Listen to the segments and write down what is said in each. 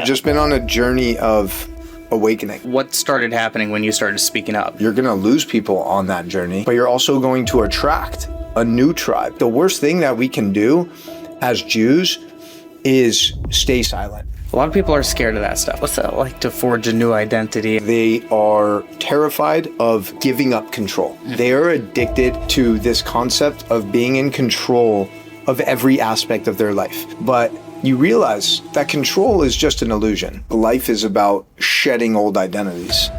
just been on a journey of awakening. What started happening when you started speaking up? You're going to lose people on that journey, but you're also going to attract a new tribe. The worst thing that we can do as Jews is stay silent. A lot of people are scared of that stuff. What's that like to forge a new identity? They are terrified of giving up control. They are addicted to this concept of being in control of every aspect of their life. But you realize that control is just an illusion. Life is about shedding old identities.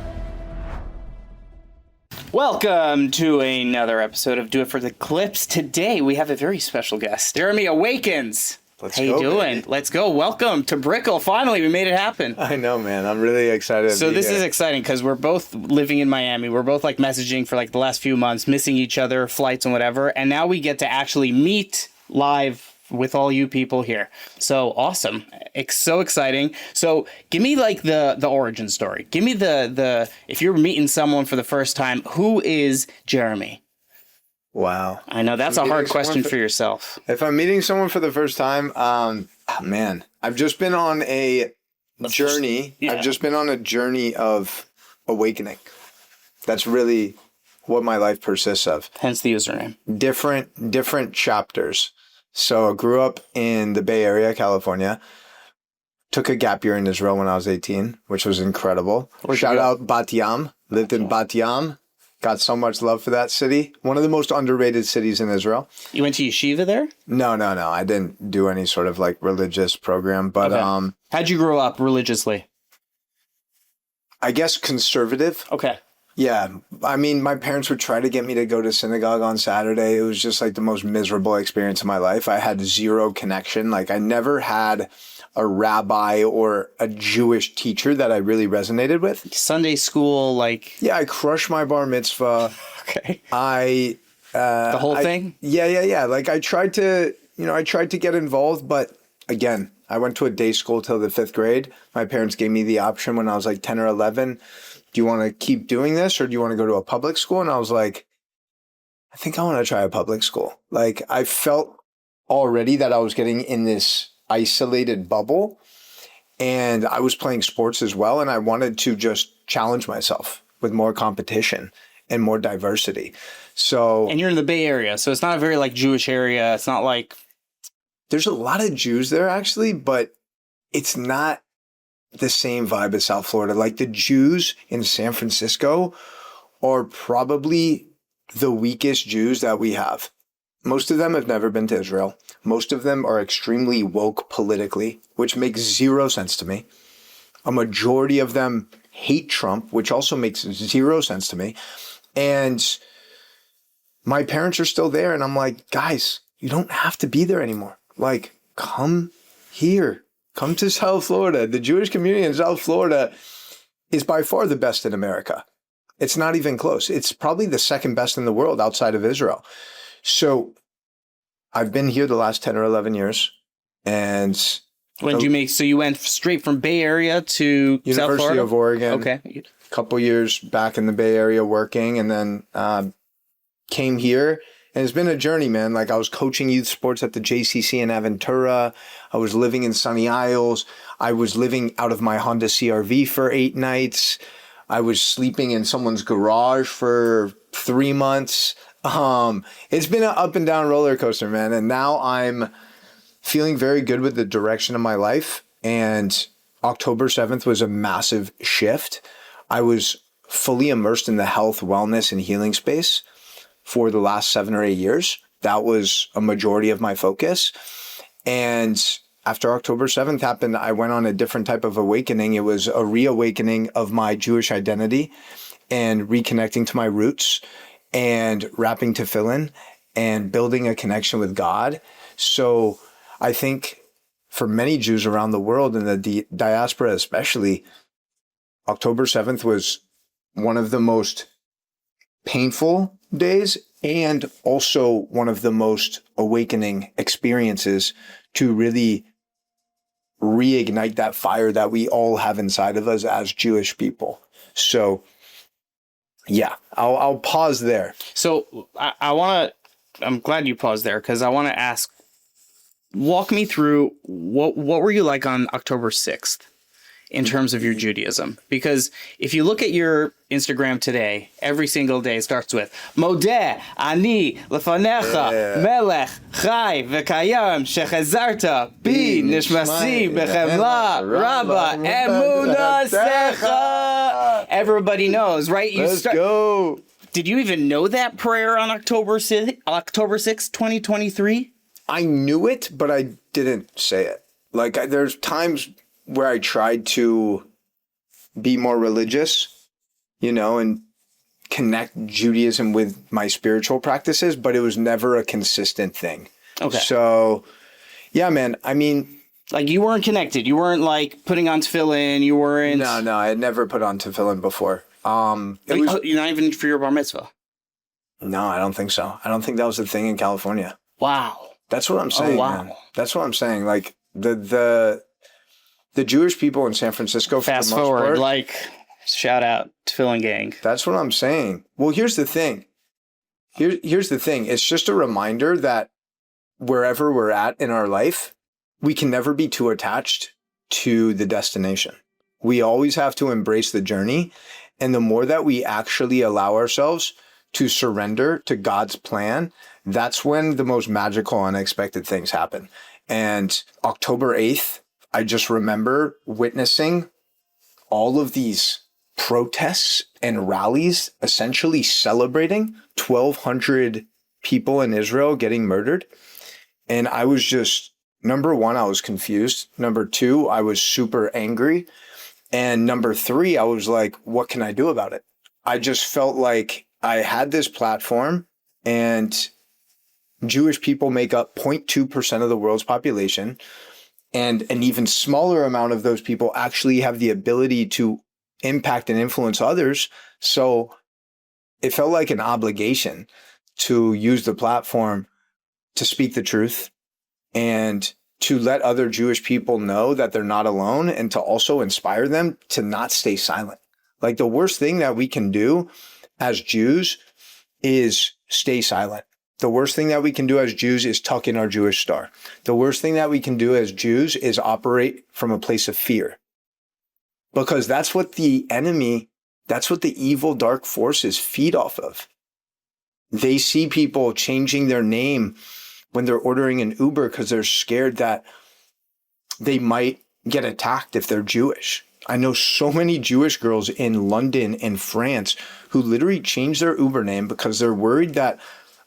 Welcome to another episode of Do It for the Clips. Today we have a very special guest, Jeremy Awakens. How you doing? Baby. Let's go. Welcome to Brickell. Finally, we made it happen. I know, man. I'm really excited. So this is exciting because we're both living in Miami. We're both like messaging for like the last few months, missing each other, flights and whatever. And now we get to actually meet live with all you people here. So awesome. It's so exciting. So give me like the origin story. Give me the if you're meeting someone for the first time, who is Jeremy? Wow. I know that's a hard question for yourself. If I'm meeting someone for the first time, man, I've just been on a journey. I've just been on a journey of awakening. That's really what my life persists of. Hence the username. Different chapters. So I grew up in the Bay Area, California. Took a gap year in Israel when I was 18, which was incredible. Shout out Bat Yam. Lived in Bat Yam. Got so much love for that city. One of the most underrated cities in Israel. You went to yeshiva there? No. I didn't do any sort of like religious program. But okay. How'd you grow up religiously? I guess conservative. Okay. Yeah. I mean, my parents would try to get me to go to synagogue on Saturday. It was just like the most miserable experience of my life. I had zero connection. Like I never had a rabbi or a Jewish teacher that I really resonated with. Sunday school, like... Yeah, I crushed my bar mitzvah. Okay. The whole thing? Yeah. Like I tried to get involved, but again, I went to a day school till the 5th grade. My parents gave me the option when I was like 10 or 11. Do you want to keep doing this or do you want to go to a public school? And I was like, I think I want to try a public school. Like I felt already that I was getting in this isolated bubble and I was playing sports as well. And I wanted to just challenge myself with more competition and more diversity. So, and you're in the Bay Area, so it's not a very like Jewish area. It's not like there's a lot of Jews there actually, but it's not the same vibe as South Florida. Like the Jews in San Francisco are probably the weakest Jews that we have. Most of them have never been to Israel. Most of them are extremely woke politically, which makes zero sense to me. A majority of them hate Trump, which also makes zero sense to me. And my parents are still there. And I'm like, guys, you don't have to be there anymore. Like, come here. Come to South Florida. The Jewish community in South Florida is by far the best in America. It's not even close. It's probably the second best in the world outside of Israel. So I've been here the last 10 or 11 years. And when did you make, so you went straight from Bay Area to South Florida? University of Oregon. Okay. A couple years back in the Bay Area working and then came here. And it's been a journey, man. Like I was coaching youth sports at the JCC in Aventura. I was living in Sunny Isles. I was living out of my Honda CRV for 8 nights. I was sleeping in someone's garage for 3 months. It's been an up and down roller coaster, man. And now I'm feeling very good with the direction of my life. And October 7th was a massive shift. I was fully immersed in the health, wellness, and healing space for the last 7 or 8 years. That was a majority of my focus. And after October 7th happened, I went on a different type of awakening. It was a reawakening of my Jewish identity and reconnecting to my roots and wrapping tefillin and building a connection with God. So I think for many Jews around the world and the diaspora especially, October 7th was one of the most painful days and also one of the most awakening experiences to really reignite that fire that we all have inside of us as Jewish people. So yeah, I'll pause there. So I'm glad you paused there because I want to ask, walk me through what were you like on October 6th? in terms of your Judaism? Because if you look at your Instagram today, every single day starts with Modeh, Ani, Lefanecha, Melech, Chai, V'kayam, Shechazarta, Bi, Nishmasi, Bechemla, Rabba, Emunah Secha. Everybody knows, right? Let's go. Did you even know that prayer on October 6th, 2023? I knew it, but I didn't say it. Like, there's times where I tried to be more religious, you know, and connect Judaism with my spiritual practices, but it was never a consistent thing. Okay. So, yeah, man, I mean... Like, you weren't connected. You weren't, like, putting on tefillin. You weren't... No, I had never put on tefillin before. You're not even for your bar mitzvah? No, I don't think so. I don't think that was the thing in California. Wow. That's what I'm saying, wow. man. That's what I'm saying. Like, the Jewish people in San Francisco, fast forward, like, shout out Tefillin Gang. That's what I'm saying. Well, here's the thing. Here's the thing. It's just a reminder that wherever we're at in our life, we can never be too attached to the destination. We always have to embrace the journey. And the more that we actually allow ourselves to surrender to God's plan, that's when the most magical, unexpected things happen. And October 8th, I just remember witnessing all of these protests and rallies essentially celebrating 1,200 people in Israel getting murdered. And I was just, number one, I was confused. Number two, I was super angry. And number three, I was like, what can I do about it? I just felt like I had this platform, and Jewish people make up 0.2% of the world's population. And an even smaller amount of those people actually have the ability to impact and influence others. So it felt like an obligation to use the platform to speak the truth and to let other Jewish people know that they're not alone, and to also inspire them to not stay silent. Like, the worst thing that we can do as Jews is stay silent. The worst thing that we can do as Jews is tuck in our Jewish star. The worst thing that we can do as Jews is operate from a place of fear. Because that's what the enemy, that's what the evil dark forces feed off of. They see people changing their name when they're ordering an Uber because they're scared that they might get attacked if they're Jewish. I know so many Jewish girls in London and France who literally change their Uber name because they're worried that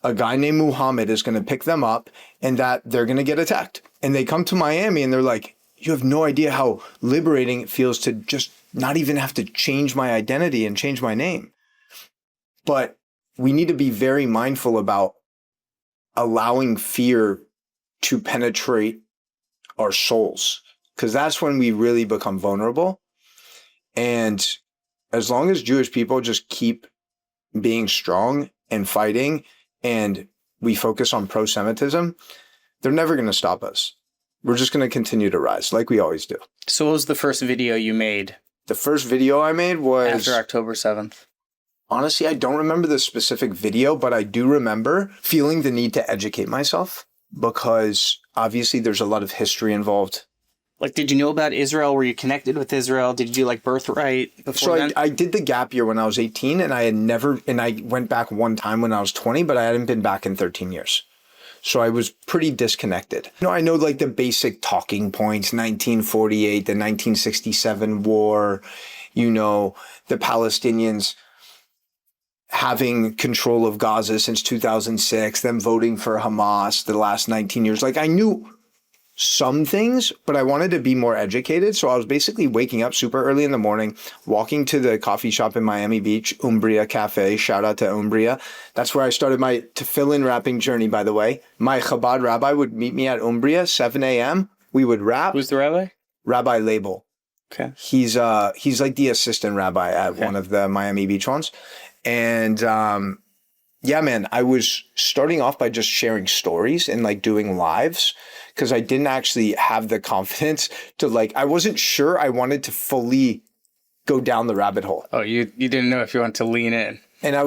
a guy named Muhammad is going to pick them up and that they're going to get attacked. And they come to Miami and they're like, you have no idea how liberating it feels to just not even have to change my identity and change my name. But we need to be very mindful about allowing fear to penetrate our souls, because that's when we really become vulnerable. And as long as Jewish people just keep being strong and fighting, and we focus on pro-Semitism, they're never going to stop us. We're just going to continue to rise like we always do. So what was the first video you made? The first video I made was... after October 7th. Honestly, I don't remember the specific video, but I do remember feeling the need to educate myself, because obviously there's a lot of history involved. Like, did you know about Israel? Were you connected with Israel? Did you do, like, Birthright before then? I did the gap year when I was 18, and I went back one time when I was 20, but I hadn't been back in 13 years. So I was pretty disconnected. I know like the basic talking points, 1948, the 1967 war, the Palestinians having control of Gaza since 2006, them voting for Hamas the last 19 years. Like, I knew some things, but I wanted to be more educated. So I was basically waking up super early in the morning, walking to the coffee shop in Miami Beach, Umbria Cafe. Shout out to Umbria. That's where I started my tefillin wrapping journey, by the way. My Chabad rabbi would meet me at Umbria, 7 a.m. We would wrap. Who's the rabbi? Rabbi Label. Okay. He's like the assistant rabbi at one of the Miami Beach ones. And yeah, man, I was starting off by just sharing stories and like doing lives, because I didn't actually have the confidence to I wasn't sure I wanted to fully go down the rabbit hole. Oh, you didn't know if you wanted to lean in. And I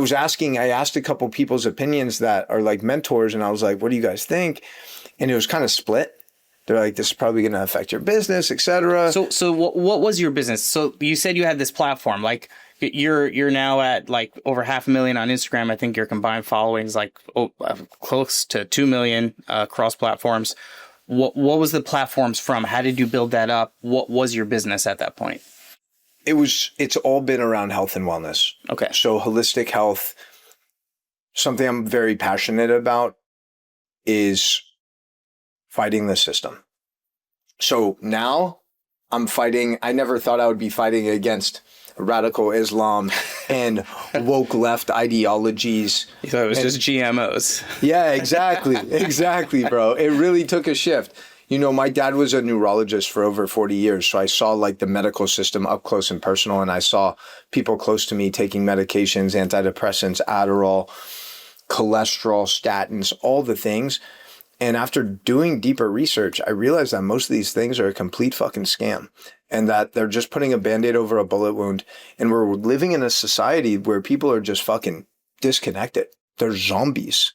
asked a couple people's opinions that are like mentors, and I was like, what do you guys think? And it was kind of split. They're like, this is probably going to affect your business, etc. So what was your business? So you said you had this platform, like you're now at like over 500,000 on Instagram. I think your combined following is like close to 2 million across platforms. What was the platforms from? How did you build that up? What was your business at that point? It's all been around health and wellness. Okay. So holistic health, something I'm very passionate about is fighting the system. So now I'm fighting, I never thought I would be fighting against radical Islam and woke left ideologies. You thought it was just GMOs. Yeah, exactly. Exactly, bro. It really took a shift. You know, my dad was a neurologist for over 40 years. So I saw like the medical system up close and personal. And I saw people close to me taking medications, antidepressants, Adderall, cholesterol, statins, all the things. And after doing deeper research, I realized that most of these things are a complete fucking scam and that they're just putting a Band-Aid over a bullet wound. And we're living in a society where people are just fucking disconnected. They're zombies.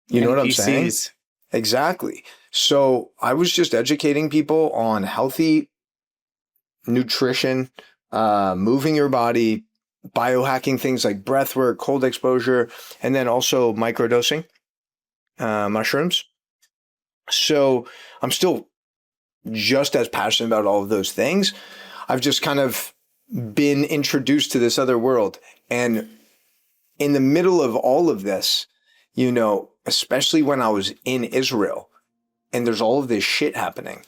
You know what I'm saying? Exactly. So I was just educating people on healthy nutrition, moving your body, biohacking things like breath work, cold exposure, and then also microdosing mushrooms. So I'm still just as passionate about all of those things. I've just kind of been introduced to this other world. And in the middle of all of this, you know, especially when I was in Israel and there's all of this shit happening,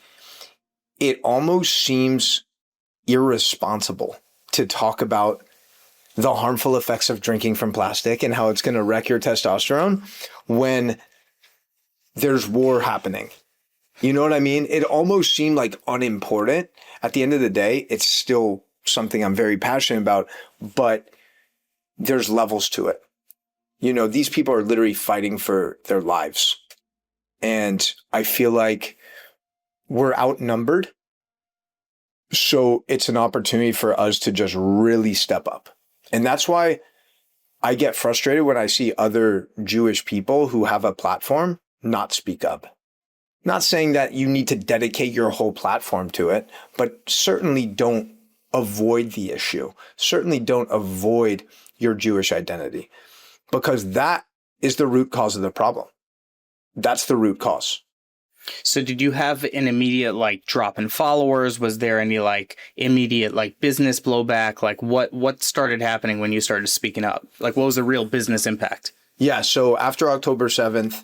it almost seems irresponsible to talk about the harmful effects of drinking from plastic and how it's going to wreck your testosterone when there's war happening. You know what I mean? It almost seemed like unimportant. At the end of the day, it's still something I'm very passionate about, but there's levels to it. You know, these people are literally fighting for their lives. And I feel like we're outnumbered. So it's an opportunity for us to just really step up. And that's why I get frustrated when I see other Jewish people who have a platform not speak up. Not saying that you need to dedicate your whole platform to it, but certainly don't avoid the issue. Certainly don't avoid your Jewish identity, because that is the root cause of the problem. That's the root cause. So did you have an immediate like drop in followers? Was there any like immediate like business blowback? Like what started happening when you started speaking up? Like what was the real business impact? Yeah. So after October 7th,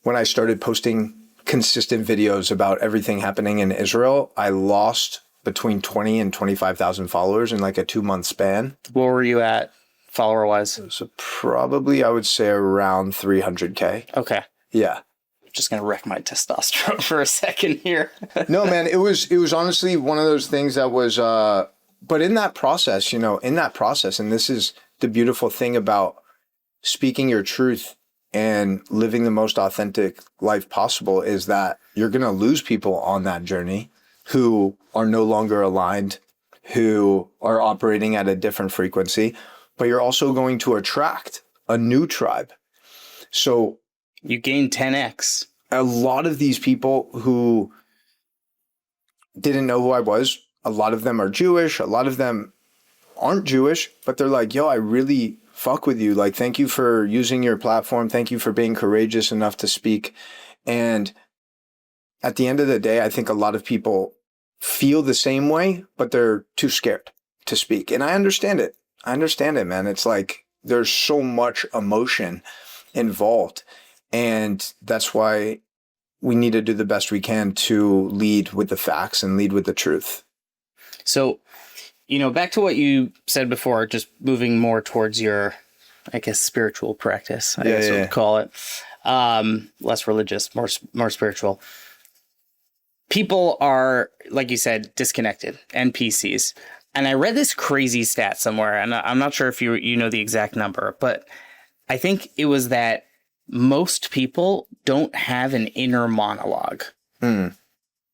when I started posting consistent videos about everything happening in Israel, I lost between 20 and 25,000 followers in like a 2-month span. What were you at follower wise? So probably I would say around 300K. Okay. Yeah. Just going to wreck my testosterone for a second here. No, man, it was honestly one of those things that was, but in that process, and this is the beautiful thing about speaking your truth and living the most authentic life possible, is that you're going to lose people on that journey who are no longer aligned, who are operating at a different frequency, but you're also going to attract a new tribe. So you gain 10x. A lot of these people who didn't know who I was, a lot of them are Jewish, a lot of them aren't Jewish, but they're like, yo, I really fuck with you. Like, thank you for using your platform. Thank you for being courageous enough to speak. And at the end of the day, I think a lot of people feel the same way, but they're too scared to speak. And I understand it. Man. It's like there's so much emotion involved. And that's why we need to do the best we can to lead with the facts and lead with the truth. So, back to what you said before, just moving more towards your, I guess, spiritual practice, I guess we'll call it. Less religious, more spiritual. People are, like you said, disconnected, NPCs. And I read this crazy stat somewhere, and I'm not sure if you know the exact number, but I think it was that most people don't have an inner monologue.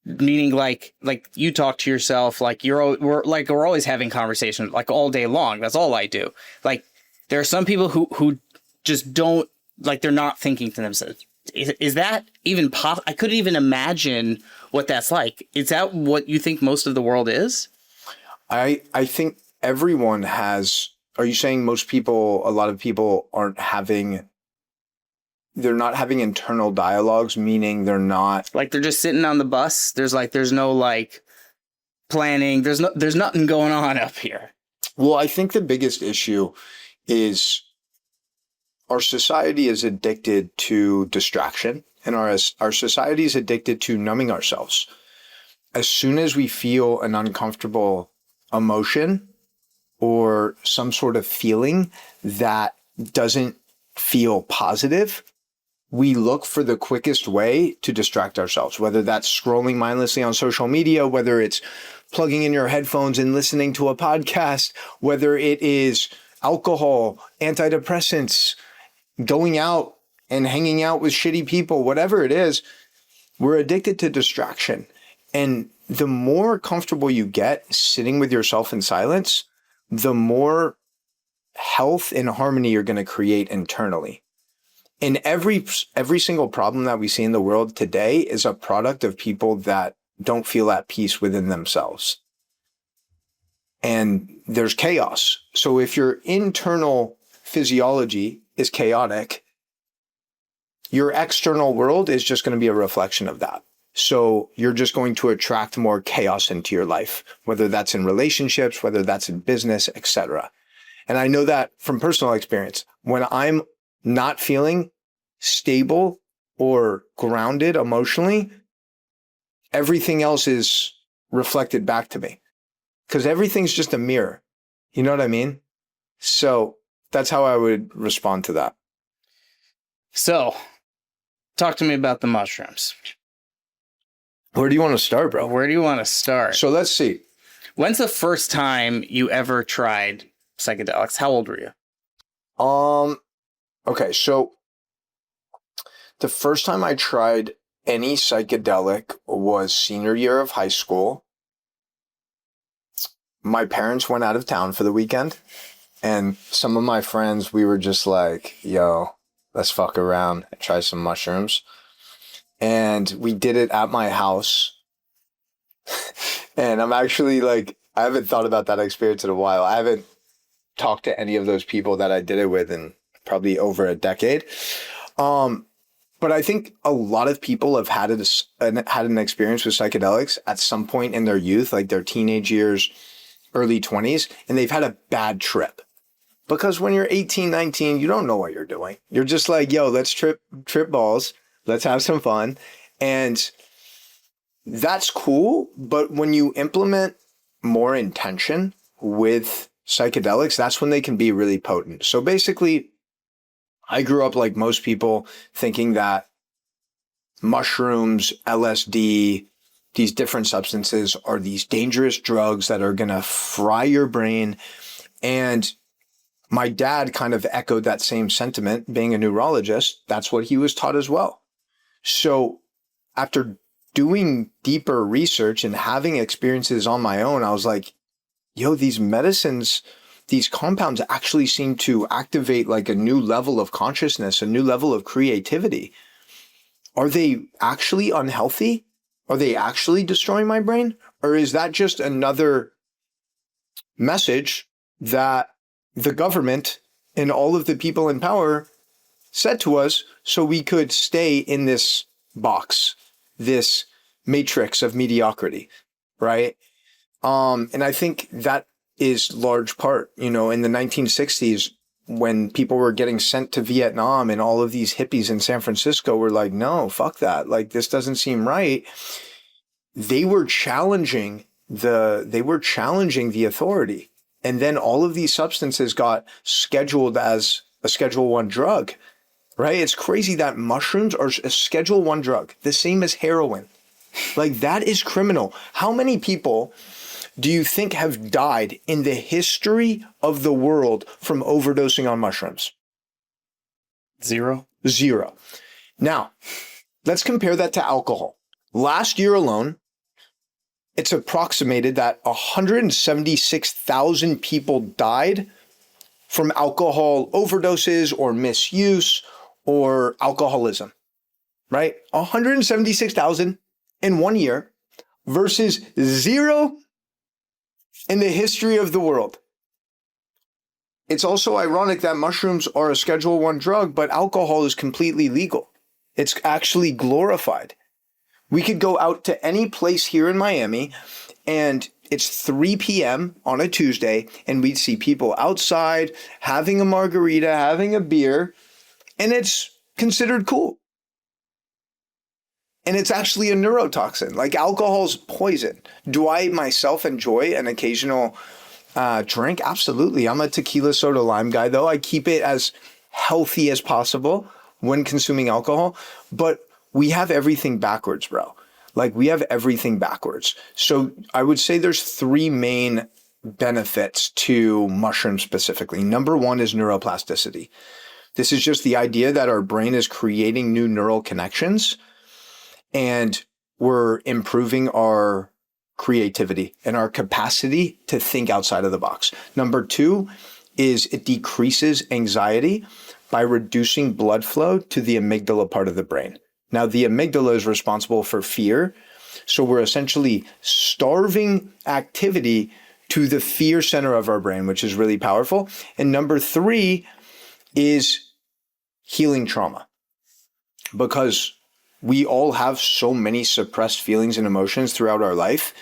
Meaning like you talk to yourself, like we're always having conversations like all day long. That's all I do. Like there are some people who just don't, like, they're not thinking to themselves. Is that even possible? I couldn't even imagine what that's like. Is that what you think most of the world is? I think everyone has. Are you saying most people, a lot of people they're not having internal dialogues, meaning they're not Like they're just sitting on the bus. There's no like planning. There's nothing going on up here. Well, I think the biggest issue is our society is addicted to distraction, and our society is addicted to numbing ourselves. As soon as we feel an uncomfortable emotion or some sort of feeling that doesn't feel positive, we look for the quickest way to distract ourselves, whether that's scrolling mindlessly on social media, whether it's plugging in your headphones and listening to a podcast, whether it is alcohol, antidepressants, going out and hanging out with shitty people, whatever it is, we're addicted to distraction. And the more comfortable you get sitting with yourself in silence, the more health and harmony you're going to create internally. And every single problem that we see in the world today is a product of people that don't feel at peace within themselves. And there's chaos. So if your internal physiology is chaotic, your external world is just going to be a reflection of that. So you're just going to attract more chaos into your life, whether that's in relationships, whether that's in business, etc. And I know that from personal experience. When I'm not feeling stable or grounded emotionally, everything else is reflected back to me because everything's just a mirror. You know what I mean? So that's how I would respond to that. So, talk to me about the mushrooms. Where do you want to start, bro? Where do you want to start? So let's see. When's the first time you ever tried psychedelics? How old were you? Okay, so the first time I tried any psychedelic was senior year of high school. My parents went out of town for the weekend, and some of my friends, we were just like, yo, let's fuck around and try some mushrooms. And we did it at my house. And I'm actually like, I haven't thought about that experience in a while. I haven't talked to any of those people that I did it with in probably over a decade. But I think a lot of people have had an experience with psychedelics at some point in their youth, like their teenage years, early 20s, and they've had a bad trip. Because when you're 18, 19, you don't know what you're doing. You're just like, yo, let's trip balls. Let's have some fun. And that's cool. But when you implement more intention with psychedelics, that's when they can be really potent. So basically, I grew up like most people thinking that mushrooms, LSD, these different substances are these dangerous drugs that are going to fry your brain. And my dad kind of echoed that same sentiment. Being a neurologist, that's what he was taught as well. So after doing deeper research and having experiences on my own, I was like, yo, these medicines, these compounds actually seem to activate like a new level of consciousness, a new level of creativity. Are they actually unhealthy? Are they actually destroying my brain? Or is that just another message that the government and all of the people in power said to us so we could stay in this box, this matrix of mediocrity, right? And I think that is large part, in the 1960s when people were getting sent to Vietnam and all of these hippies in San Francisco were like, no, fuck that. Like, this doesn't seem right. They were challenging the authority. And then all of these substances got scheduled as a Schedule 1 drug, right? It's crazy that mushrooms are a Schedule 1 drug, the same as heroin. Like, that is criminal. How many people do you think have died in the history of the world from overdosing on mushrooms? Zero. Now, let's compare that to alcohol. Last year alone, it's approximated that 176,000 people died from alcohol overdoses or misuse or alcoholism. right? 176,000 in 1 year versus 0 in the history of the world. It's also ironic that mushrooms are a Schedule 1 drug, but alcohol is completely legal. It's actually glorified. We could go out to any place here in Miami and it's 3 p.m. on a Tuesday and we'd see people outside having a margarita, having a beer, and it's considered cool. And it's actually a neurotoxin. Like alcohol's poison. Do I myself enjoy an occasional drink? Absolutely. I'm a tequila soda lime guy though. I keep it as healthy as possible when consuming alcohol, but we have everything backwards, bro. Like we have everything backwards. So I would say there's 3 main benefits to mushrooms specifically. Number 1 is neuroplasticity. This is just the idea that our brain is creating new neural connections and we're improving our creativity and our capacity to think outside of the box. Number 2 is it decreases anxiety by reducing blood flow to the amygdala part of the brain. Now, the amygdala is responsible for fear. So we're essentially starving activity to the fear center of our brain, which is really powerful. And number 3 is healing trauma, because we all have so many suppressed feelings and emotions throughout our life.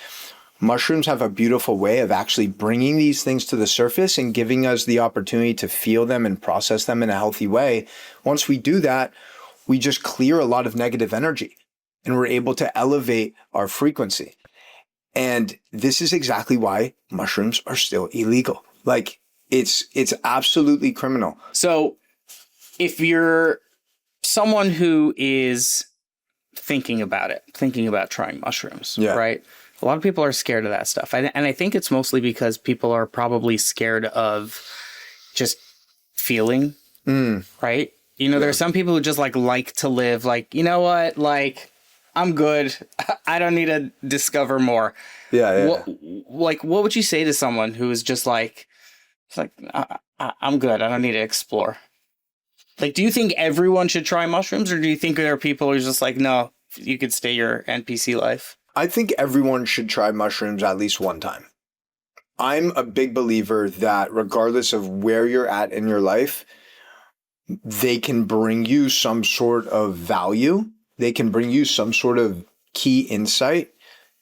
Mushrooms have a beautiful way of actually bringing these things to the surface and giving us the opportunity to feel them and process them in a healthy way. Once we do that, we just clear a lot of negative energy and we're able to elevate our frequency. And this is exactly why mushrooms are still illegal. Like it's absolutely criminal. So if you're someone who is thinking about trying mushrooms, right? A lot of people are scared of that stuff. And I think it's mostly because people are probably scared of just feeling, right? You know, there's some people who just like to live like, you know what, like I'm good. I don't need to discover more. What would you say to someone who is just like, I'm good. I don't need to explore. Like, do you think everyone should try mushrooms, or do you think there are people who are just like, no, you could stay your NPC life? I think everyone should try mushrooms at least one time. I'm a big believer that regardless of where you're at in your life, they can bring you some sort of value. They can bring you some sort of key insight.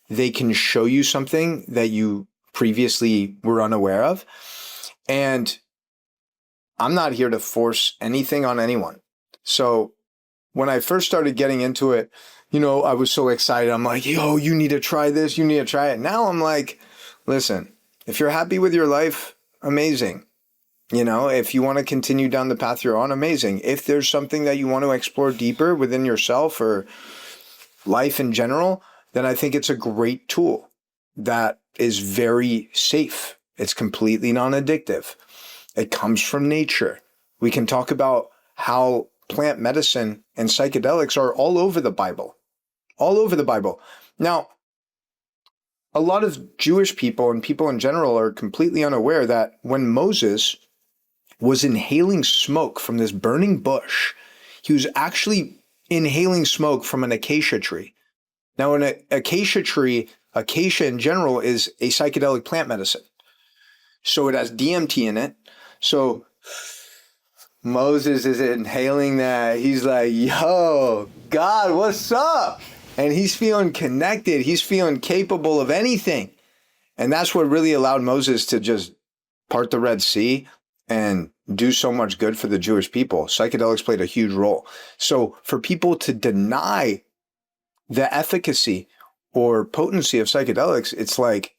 They can show you something that you previously were unaware of. And I'm not here to force anything on anyone. So when I first started getting into it, you know, I was so excited. I'm like, yo, you need to try this. You need to try it. Now I'm like, listen, if you're happy with your life, amazing. You know, if you want to continue down the path you're on, amazing. If there's something that you want to explore deeper within yourself or life in general, then I think it's a great tool that is very safe. It's completely non-addictive. It comes from nature. We can talk about how plant medicine and psychedelics are all over the Bible. All over the Bible. Now, a lot of Jewish people and people in general are completely unaware that when Moses was inhaling smoke from this burning bush, he was actually inhaling smoke from an acacia tree. Now, an acacia tree, acacia in general is a psychedelic plant medicine. So it has DMT in it. So Moses is inhaling that. He's like, yo, God, what's up? And he's feeling connected. He's feeling capable of anything. And that's what really allowed Moses to just part the Red Sea and do so much good for the Jewish people. Psychedelics played a huge role. So for people to deny the efficacy or potency of psychedelics, it's like,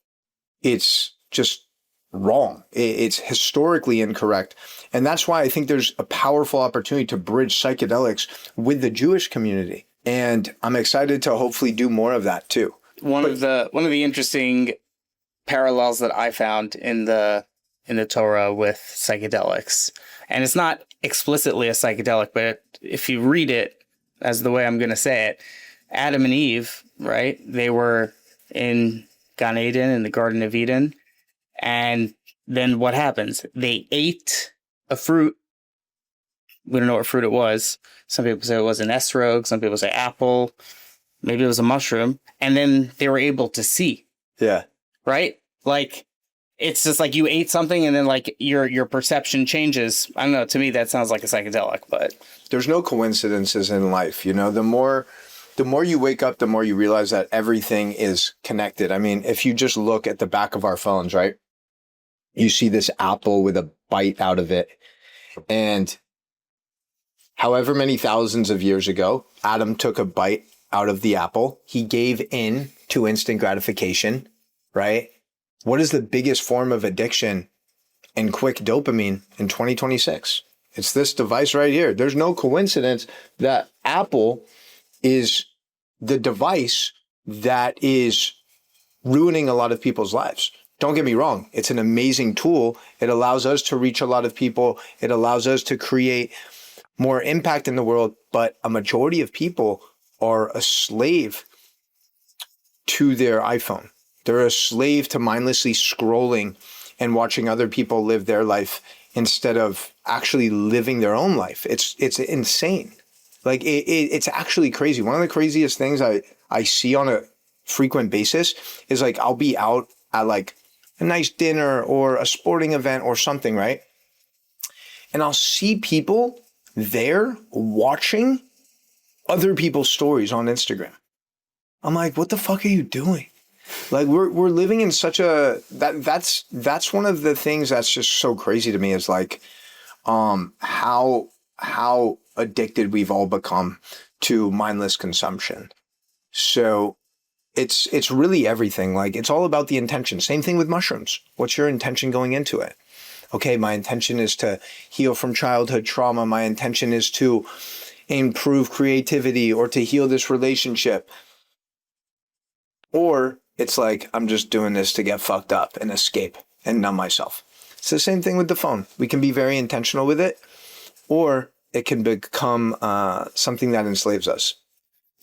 it's just wrong. It's historically incorrect. And that's why I think there's a powerful opportunity to bridge psychedelics with the Jewish community. And I'm excited to hopefully do more of that too. One of the interesting parallels that I found in the Torah with psychedelics, and it's not explicitly a psychedelic, but if you read it as the way I'm going to say it, Adam and Eve, right? They were in Gan Eden, in the Garden of Eden. And then what happens? They ate a fruit We don't know what fruit it was. Some people say it was an esrog. Some people say apple. Maybe it was a mushroom. And then they were able to see. Yeah. Right? Like, it's just like you ate something and then like your perception changes. I don't know. To me, that sounds like a psychedelic, but There's no coincidences in life. You know, the more you wake up, the more you realize that everything is connected. I mean, if you just look at the back of our phones, right? You see this apple with a bite out of it. And however many thousands of years ago, Adam took a bite out of the apple. He gave in to instant gratification, right? What is the biggest form of addiction and quick dopamine in 2026? It's this device right here. There's no coincidence that Apple is the device that is ruining a lot of people's lives. Don't get me wrong. It's an amazing tool. It allows us to reach a lot of people. It allows us to create more impact in the world. But a majority of people are a slave to their iPhone. They're a slave to mindlessly scrolling and watching other people live their life instead of actually living their own life. It's insane. Like it's actually crazy. One of the craziest things I see on a frequent basis is like I'll be out at like a nice dinner or a sporting event or something, right? And I'll see people there watching other people's stories on Instagram. I'm like, what the fuck are you doing? Like we're living in such a that's one of the things that's just so crazy to me is like how addicted we've all become to mindless consumption. So it's really everything. Like it's all about the intention. Same thing with mushrooms. What's your intention going into it? Okay, my intention is to heal from childhood trauma. My intention is to improve creativity or to heal this relationship. Or it's like, I'm just doing this to get fucked up and escape and numb myself. It's the same thing with the phone. We can be very intentional with it, or it can become something that enslaves us.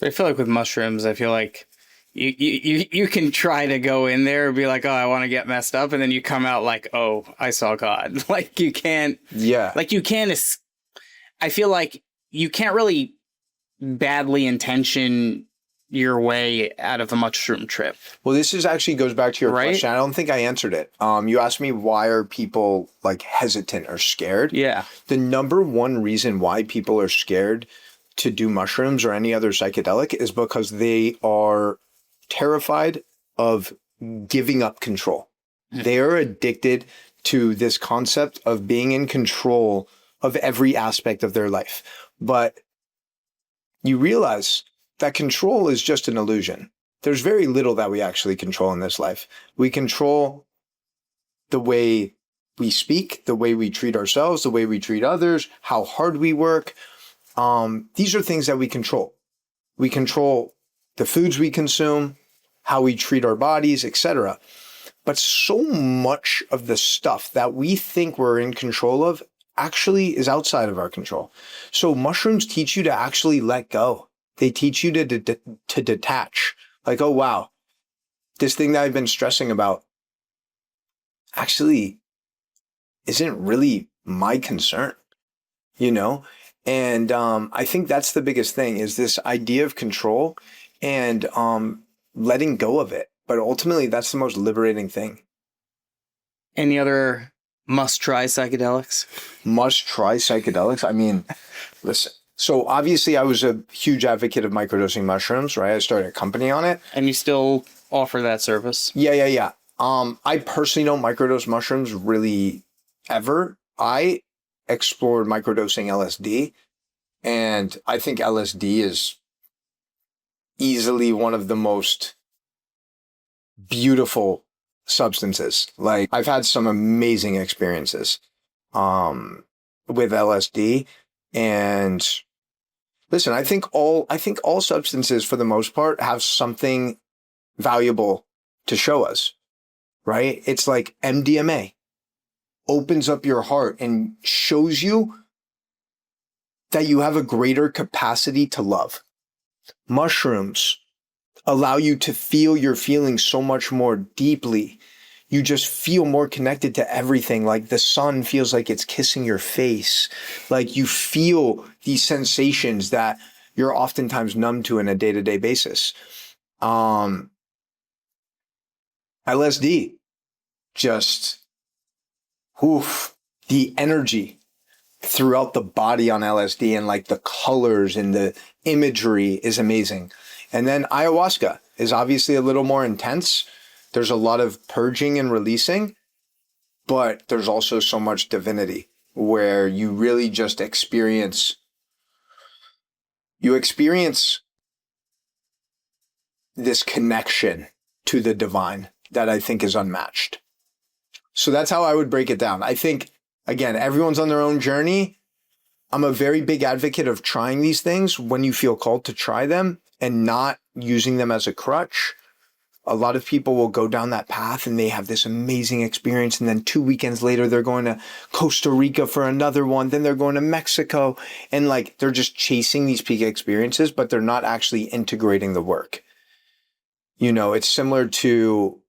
I feel like with mushrooms, I feel like you can try to go in there and be like, oh, I want to get messed up. And then you come out like, oh, I saw God. Like you can't. Yeah. Like you can't. I feel like you can't really badly intention your way out of a mushroom trip. Well, this is actually goes back to your question. I don't think I answered it. You asked me why are people like hesitant or scared? Yeah. The number one reason why people are scared to do mushrooms or any other psychedelic is because they are terrified of giving up control. They are addicted to this concept of being in control of every aspect of their life. But you realize that control is just an illusion. There's very little that we actually control in this life. We control the way we speak, the way we treat ourselves, the way we treat others, how hard we work. These are things that we control. We control the foods we consume, how we treat our bodies, etc. But so much of the stuff that we think we're in control of actually is outside of our control. So mushrooms teach you to actually let go. They teach you to detach. Like, oh, wow, this thing that I've been stressing about actually isn't really my concern, you know? And I think that's the biggest thing is this idea of control and letting go of it. But ultimately, that's the most liberating thing. Any other must-try psychedelics? Must-try psychedelics? I mean, listen. So obviously I was a huge advocate of microdosing mushrooms, right? I started a company on it. And you still offer that service? Yeah. I personally don't microdose mushrooms really ever. I explored microdosing LSD, and I think LSD is easily one of the most beautiful substances. Like I've had some amazing experiences with LSD, and listen, I think all substances for the most part have something valuable to show us, right? It's like MDMA opens up your heart and shows you that you have a greater capacity to love. Mushrooms allow you to feel your feelings so much more deeply. you just feel more connected to everything. Like the sun feels like it's kissing your face. Like you feel these sensations that you're oftentimes numb to on a day-to-day basis. LSD, just, oof, the energy throughout the body on LSD and like the colors and the imagery is amazing. And then ayahuasca is obviously a little more intense. There's a lot of purging and releasing, but there's also so much divinity where you really just experience this connection to the divine that I think is unmatched. So that's how I would break it down. I think, again, everyone's on their own journey. I'm a very big advocate of trying these things when you feel called to try them and not using them as a crutch. A lot of people will go down that path and they have this amazing experience. And then 2 weekends later, they're going to Costa Rica for another one. Then they're going to Mexico. And like, they're just chasing these peak experiences, but they're not actually integrating the work. You know, it's similar to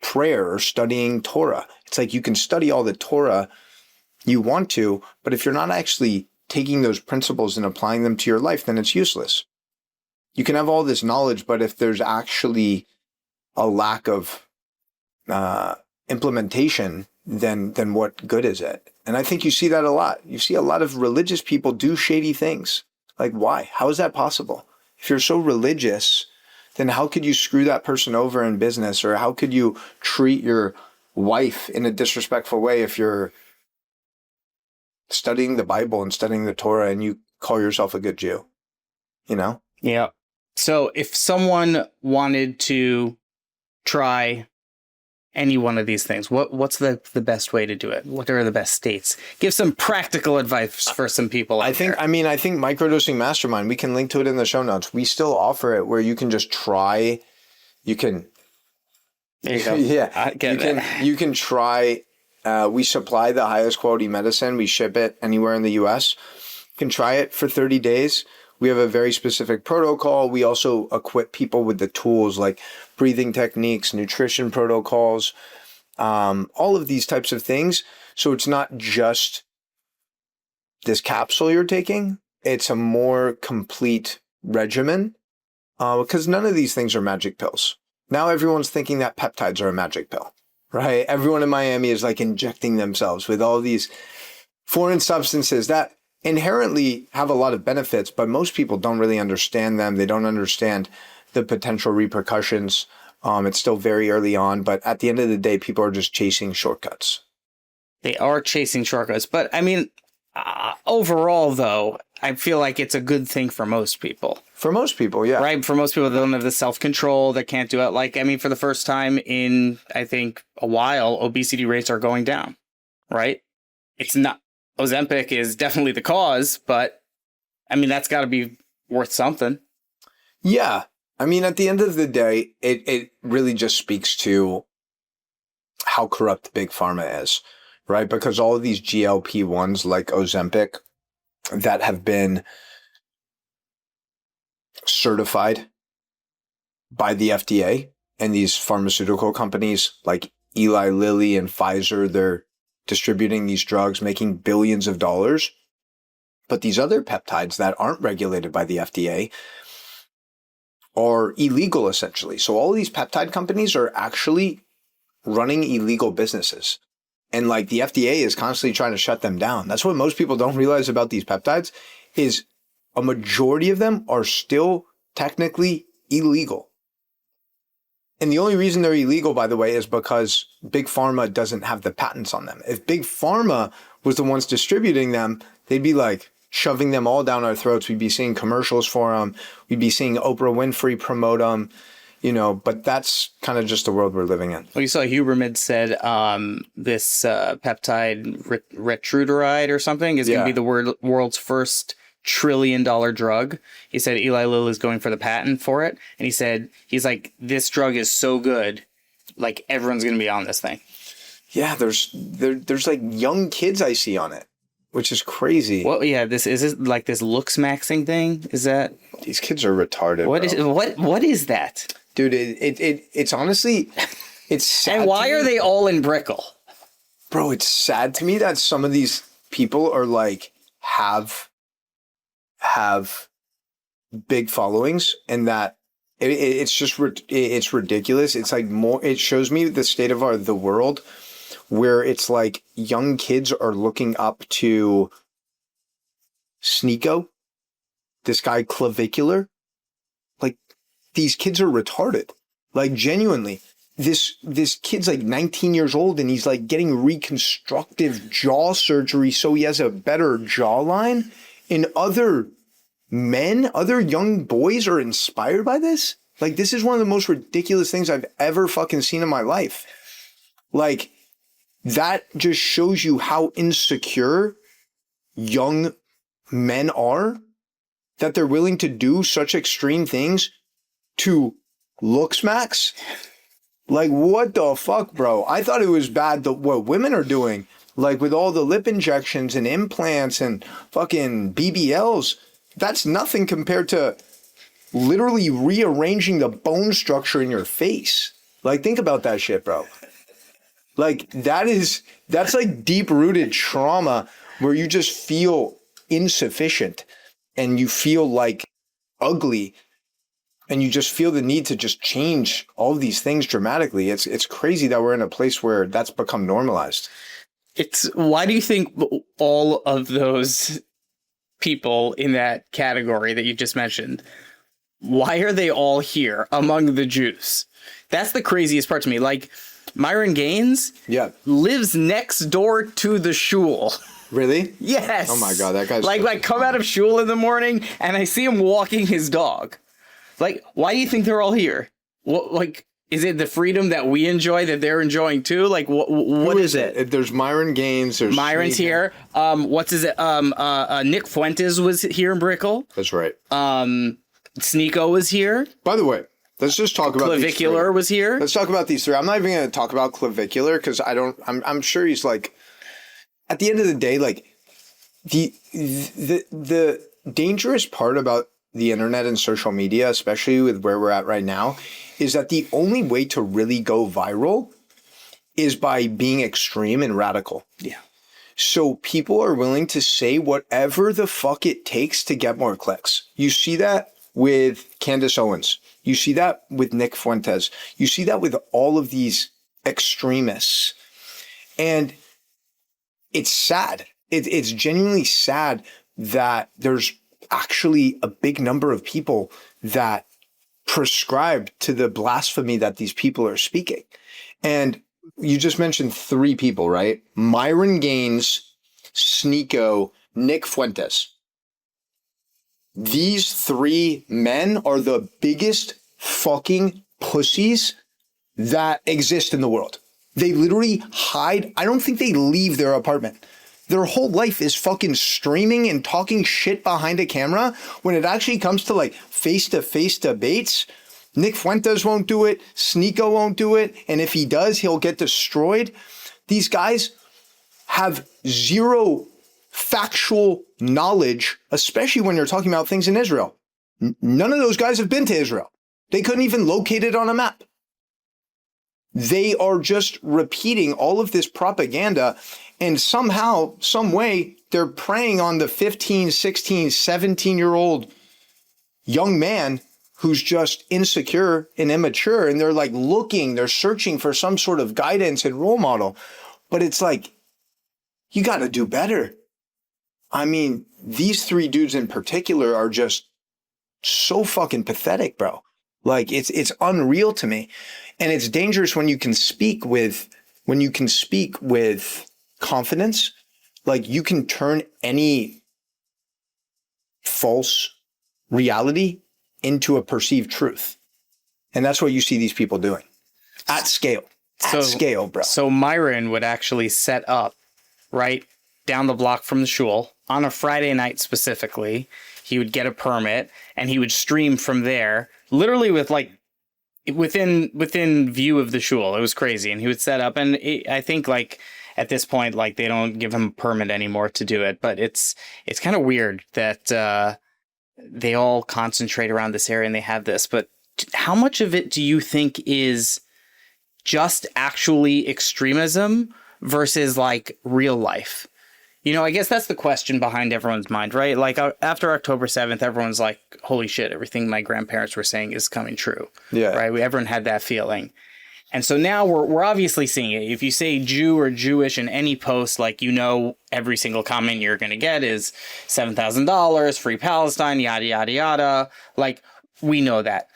prayer or studying Torah. It's like you can study all the Torah you want to, but if you're not actually taking those principles and applying them to your life, then it's useless. You can have all this knowledge, but if there's actually a lack of implementation, then what good is it? And I think you see that a lot. You see a lot of religious people do shady things. Like, why? How is that possible? If you're so religious, then how could you screw that person over in business? Or how could you treat your wife in a disrespectful way if you're studying the Bible and studying the Torah and you call yourself a good Jew? You know? Yeah. So if someone wanted to try any one of these things, what's the best way to do it? What are the best states? Give some practical advice for some people out there. I think Microdosing Mastermind, we can link to it in the show notes. We still offer it where you can just try. You can, There you go. yeah, you can try. We supply the highest quality medicine. We ship it anywhere in the US. You can try it for 30 days. We have a very specific protocol. We also equip people with the tools like breathing techniques, nutrition protocols, all of these types of things. So it's not just this capsule you're taking. It's a more complete regimen because none of these things are magic pills. Now everyone's thinking that peptides are a magic pill, right? Everyone in Miami is like injecting themselves with all these foreign substances that inherently have a lot of benefits, but most people don't really understand them. They don't understand the potential repercussions. It's still very early on, but at the end of the day, people are just chasing shortcuts. They are chasing shortcuts, but I mean, overall though, I feel like it's a good thing for most people. For most people, yeah. Right? For most people that don't have the self-control, that can't do it. Like, I mean, for the first time in, I think, a while, obesity rates are going down, right? It's not, Ozempic is definitely the cause, but I mean, that's got to be worth something. Yeah. I mean, at the end of the day, it really just speaks to how corrupt Big Pharma is, right? Because all of these GLP-1s like Ozempic that have been certified by the FDA and these pharmaceutical companies like Eli Lilly and Pfizer, they're distributing these drugs, making billions of dollars. But these other peptides that aren't regulated by the FDA are illegal, essentially. So all of these peptide companies are actually running illegal businesses. And like the FDA is constantly trying to shut them down. That's what most people don't realize about these peptides is a majority of them are still technically illegal. And the only reason they're illegal, by the way, is because Big Pharma doesn't have the patents on them. If Big Pharma was the ones distributing them, they'd be like shoving them all down our throats. We'd be seeing commercials for them. We'd be seeing Oprah Winfrey promote them, you know, but that's kind of just the world we're living in. Well, you saw Huberman said this peptide retrudoride or something is going to be the world's first $1 trillion drug. He said Eli Lilly is going for the patent for it. And he said, he's like, this drug is so good, like everyone's going to be on this thing. Yeah, there's like young kids I see on it, which is crazy. Well, yeah, this is like this looks maxing thing. Is that these kids are retarded? What is that? Dude, it's honestly, it's sad. And why are they all in Brickell? Bro, it's sad to me that some of these people are like, have big followings, and that it's just, it's ridiculous. It's like more, it shows me the state of the world, where it's like young kids are looking up to Sneeko, this guy Clavicular. Like, these kids are retarded. Like, genuinely. This kid's like 19 years old, and he's like getting reconstructive jaw surgery so he has a better jawline. And other young boys are inspired by this. Like, this is one of the most ridiculous things I've ever fucking seen in my life. Like, that just shows you how insecure young men are, that they're willing to do such extreme things to looks max. Like, what the fuck, bro? I thought it was bad what women are doing, like with all the lip injections and implants and fucking BBLs. That's nothing compared to literally rearranging the bone structure in your face. Like, think about that shit, bro. Like, that's like deep-rooted trauma where you just feel insufficient and you feel like ugly, and you just feel the need to just change all these things dramatically. It's crazy that we're in a place where that's become normalized. Why do you think all of those people in that category that you just mentioned, why are they all here among the Jews? That's the craziest part to me. Like, Myron Gaines lives next door to the shul. Really? Yes. Oh my God, that guy's like come out of shul in the morning and I see him walking his dog. Like, why do you think they're all here? What, like, is it the freedom that we enjoy that they're enjoying too? Like, what is it? There's Myron Gaines. There's Myron's here. What's his it? Nick Fuentes was here in Brickell. That's right. Sneeko was here. By the way, let's just talk about Clavicular was here. Let's talk about these three. I'm not even going to talk about Clavicular because I'm sure he's like, at the end of the day, like the dangerous part about the internet and social media, especially with where we're at right now, is that the only way to really go viral is by being extreme and radical. Yeah. So people are willing to say whatever the fuck it takes to get more clicks. You see that with Candace Owens. You see that with Nick Fuentes. You see that with all of these extremists. And it's sad. It's genuinely sad that there's actually a big number of people that prescribe to the blasphemy that these people are speaking. And you just mentioned three people, right? Myron Gaines, Sneeko, Nick Fuentes. These three men are the biggest fucking pussies that exist in the world. They literally hide. I don't think they leave their apartment. Their whole life is fucking streaming and talking shit behind a camera. When it actually comes to like face-to-face debates, Nick Fuentes won't do it. Sneeko won't do it. And if he does, he'll get destroyed. These guys have zero factual knowledge, especially when you're talking about things in Israel. None of those guys have been to Israel. They couldn't even locate it on a map. They are just repeating all of this propaganda, and somehow, some way, they're preying on the 15, 16, 17-year-old young man who's just insecure and immature, and they're like they're searching for some sort of guidance and role model. But it's like, you got to do better. I mean, these three dudes in particular are just so fucking pathetic, bro. Like, it's unreal to me. And it's dangerous when you can speak with confidence. Like, you can turn any false reality into a perceived truth. And that's what you see these people doing. At scale. At scale, bro. So Myron would actually set up right down the block from the shul on a Friday night specifically. He would get a permit and he would stream from there, literally with like within view of the shul. It was crazy. And he would set up, and I think like at this point, like they don't give him a permit anymore to do it. But it's kind of weird that they all concentrate around this area and they have this. But how much of it do you think is just actually extremism versus like real life? You know, I guess that's the question behind everyone's mind, right? Like after October 7th, everyone's like, holy shit, everything my grandparents were saying is coming true. Yeah. Right. Everyone had that feeling. And so now we're obviously seeing it. If you say Jew or Jewish in any post, like, you know, every single comment you're going to get is $7,000, free Palestine, yada, yada, yada. Like, we know that.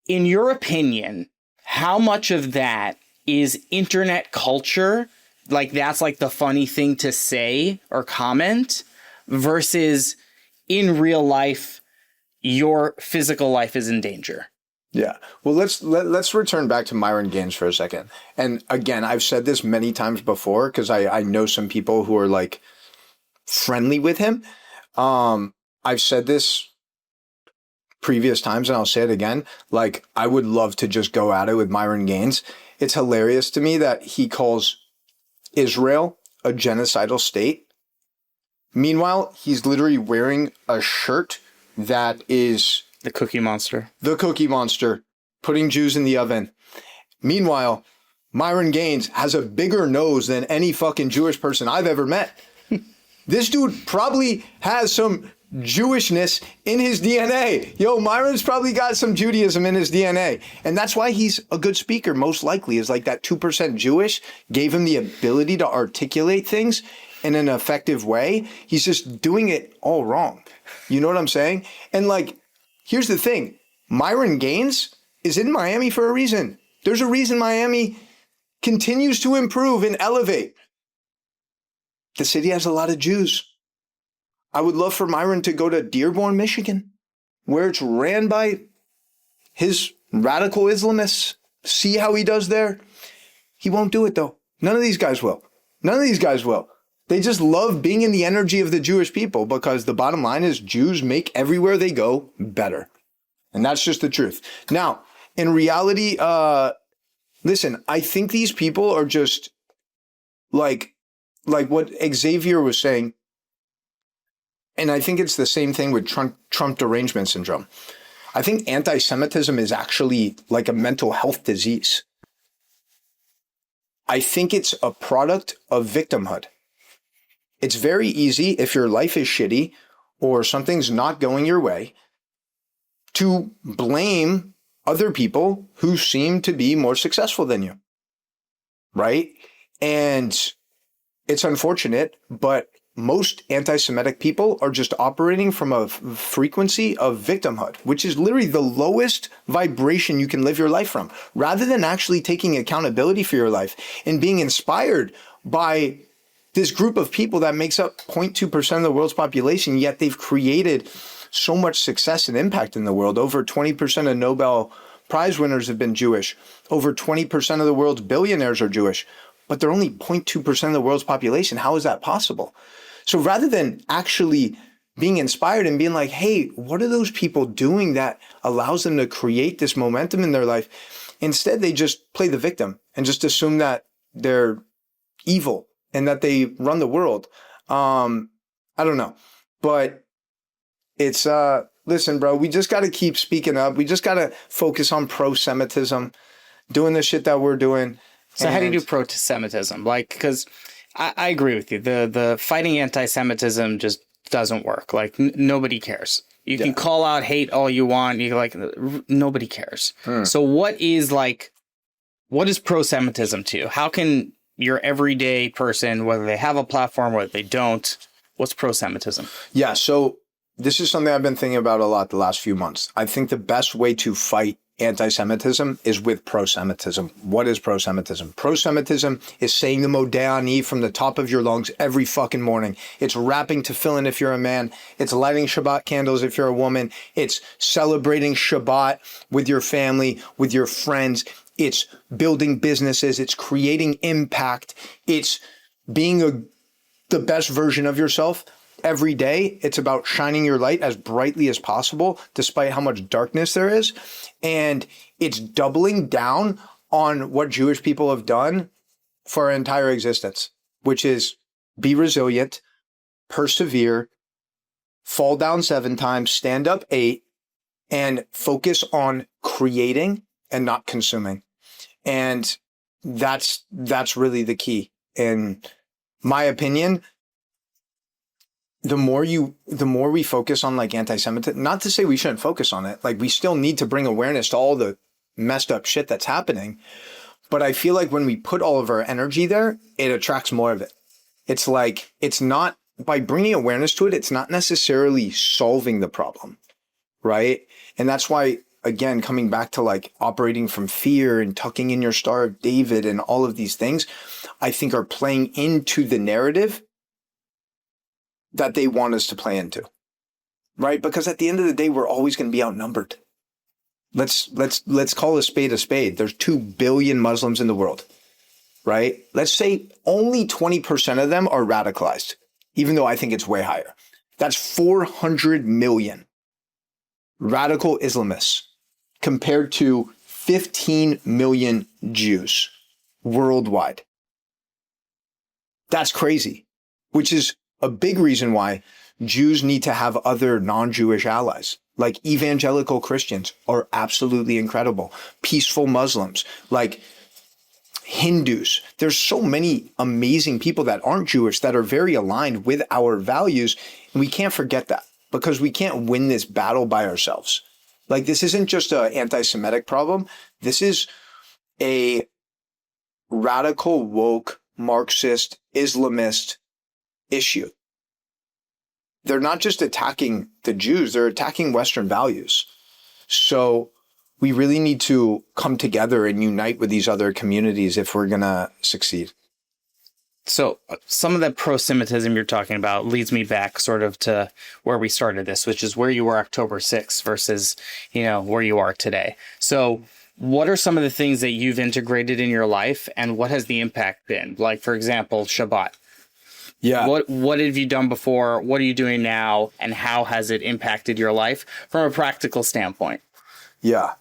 In your opinion, how much of that is internet culture? Like, that's like the funny thing to say or comment versus in real life, your physical life is in danger. Yeah. Well, let's return back to Myron Gaines for a second. And again, I've said this many times before because I know some people who are like friendly with him. I've said this previous times and I'll say it again. Like, I would love to just go at it with Myron Gaines. It's hilarious to me that he calls Israel a genocidal state. Meanwhile, he's literally wearing a shirt that is The Cookie Monster. The Cookie Monster, putting Jews in the oven. Meanwhile, Myron Gaines has a bigger nose than any fucking Jewish person I've ever met. This dude probably has some Jewishness in his DNA. Yo, Myron's probably got some Judaism in his DNA. And that's why he's a good speaker, most likely, is like that 2% Jewish gave him the ability to articulate things in an effective way. He's just doing it all wrong. You know what I'm saying? And like, here's the thing. Myron Gaines is in Miami for a reason. There's a reason Miami continues to improve and elevate. The city has a lot of Jews. I would love for Myron to go to Dearborn, Michigan, where it's ran by his radical Islamists. See how he does there? He won't do it, though. None of these guys will. None of these guys will. They just love being in the energy of the Jewish people because the bottom line is Jews make everywhere they go better. And that's just the truth. Now, in reality, listen, I think these people are just like what Xavier was saying. And I think it's the same thing with Trump derangement syndrome. I think anti-Semitism is actually like a mental health disease. I think it's a product of victimhood. It's very easy if your life is shitty or something's not going your way to blame other people who seem to be more successful than you, right? And it's unfortunate, but most anti-Semitic people are just operating from a frequency of victimhood, which is literally the lowest vibration you can live your life from, rather than actually taking accountability for your life and being inspired by this group of people that makes up 0.2% of the world's population, yet they've created so much success and impact in the world. Over 20% of Nobel Prize winners have been Jewish. Over 20% of the world's billionaires are Jewish, but they're only 0.2% of the world's population. How is that possible? So rather than actually being inspired and being like, hey, what are those people doing that allows them to create this momentum in their life? Instead, they just play the victim and just assume that they're evil and that they run the world. I don't know. But it's, listen, bro, we just got to keep speaking up. We just got to focus on pro-Semitism, doing the shit that we're doing. So how do you do pro-Semitism? Like, because I agree with you. The fighting anti-Semitism just doesn't work. Like, nobody cares. You can call out hate all you want. You like, nobody cares. So what is pro-Semitism to you? How can your everyday person, whether they have a platform, whether they don't, what's pro-Semitism? Yeah, so this is something I've been thinking about a lot the last few months. I think the best way to fight anti-Semitism is with pro-Semitism. What is pro-Semitism? Pro-Semitism is saying the Modeh Ani from the top of your lungs every fucking morning. It's rapping tefillin if you're a man. It's lighting Shabbat candles if you're a woman. It's celebrating Shabbat with your family, with your friends. It's building businesses. It's creating impact. It's being the best version of yourself every day. It's about shining your light as brightly as possible, despite how much darkness there is. And it's doubling down on what Jewish people have done for our entire existence, which is be resilient, persevere, fall down 7 times, stand up 8, and focus on creating and not consuming. And that's really the key. In my opinion, the more we focus on like anti-Semitism, not to say we shouldn't focus on it, like we still need to bring awareness to all the messed up shit that's happening. But I feel like when we put all of our energy there, it attracts more of it. It's like, it's not, by bringing awareness to it, it's not necessarily solving the problem, right? And that's why, again, coming back to like operating from fear and tucking in your Star of David and all of these things, I think are playing into the narrative that they want us to play into, right? Because at the end of the day, we're always going to be outnumbered. Let's call a spade a spade. There's 2 billion Muslims in the world, right? Let's say only 20% of them are radicalized, even though I think it's way higher. That's 400 million radical Islamists compared to 15 million Jews worldwide. That's crazy, which is a big reason why Jews need to have other non-Jewish allies. Like evangelical Christians are absolutely incredible. Peaceful Muslims, like Hindus. There's so many amazing people that aren't Jewish that are very aligned with our values. And we can't forget that, because we can't win this battle by ourselves. Like, this isn't just an anti-Semitic problem. This is a radical, woke, Marxist, Islamist issue. They're not just attacking the Jews, they're attacking Western values. So we really need to come together and unite with these other communities if we're going to succeed. So some of that pro-Semitism you're talking about leads me back sort of to where we started this, which is where you were October 6th versus, where you are today. So what are some of the things that you've integrated in your life, and what has the impact been? Like, for example, Shabbat. Yeah. What have you done before? What are you doing now? And how has it impacted your life from a practical standpoint? Yeah.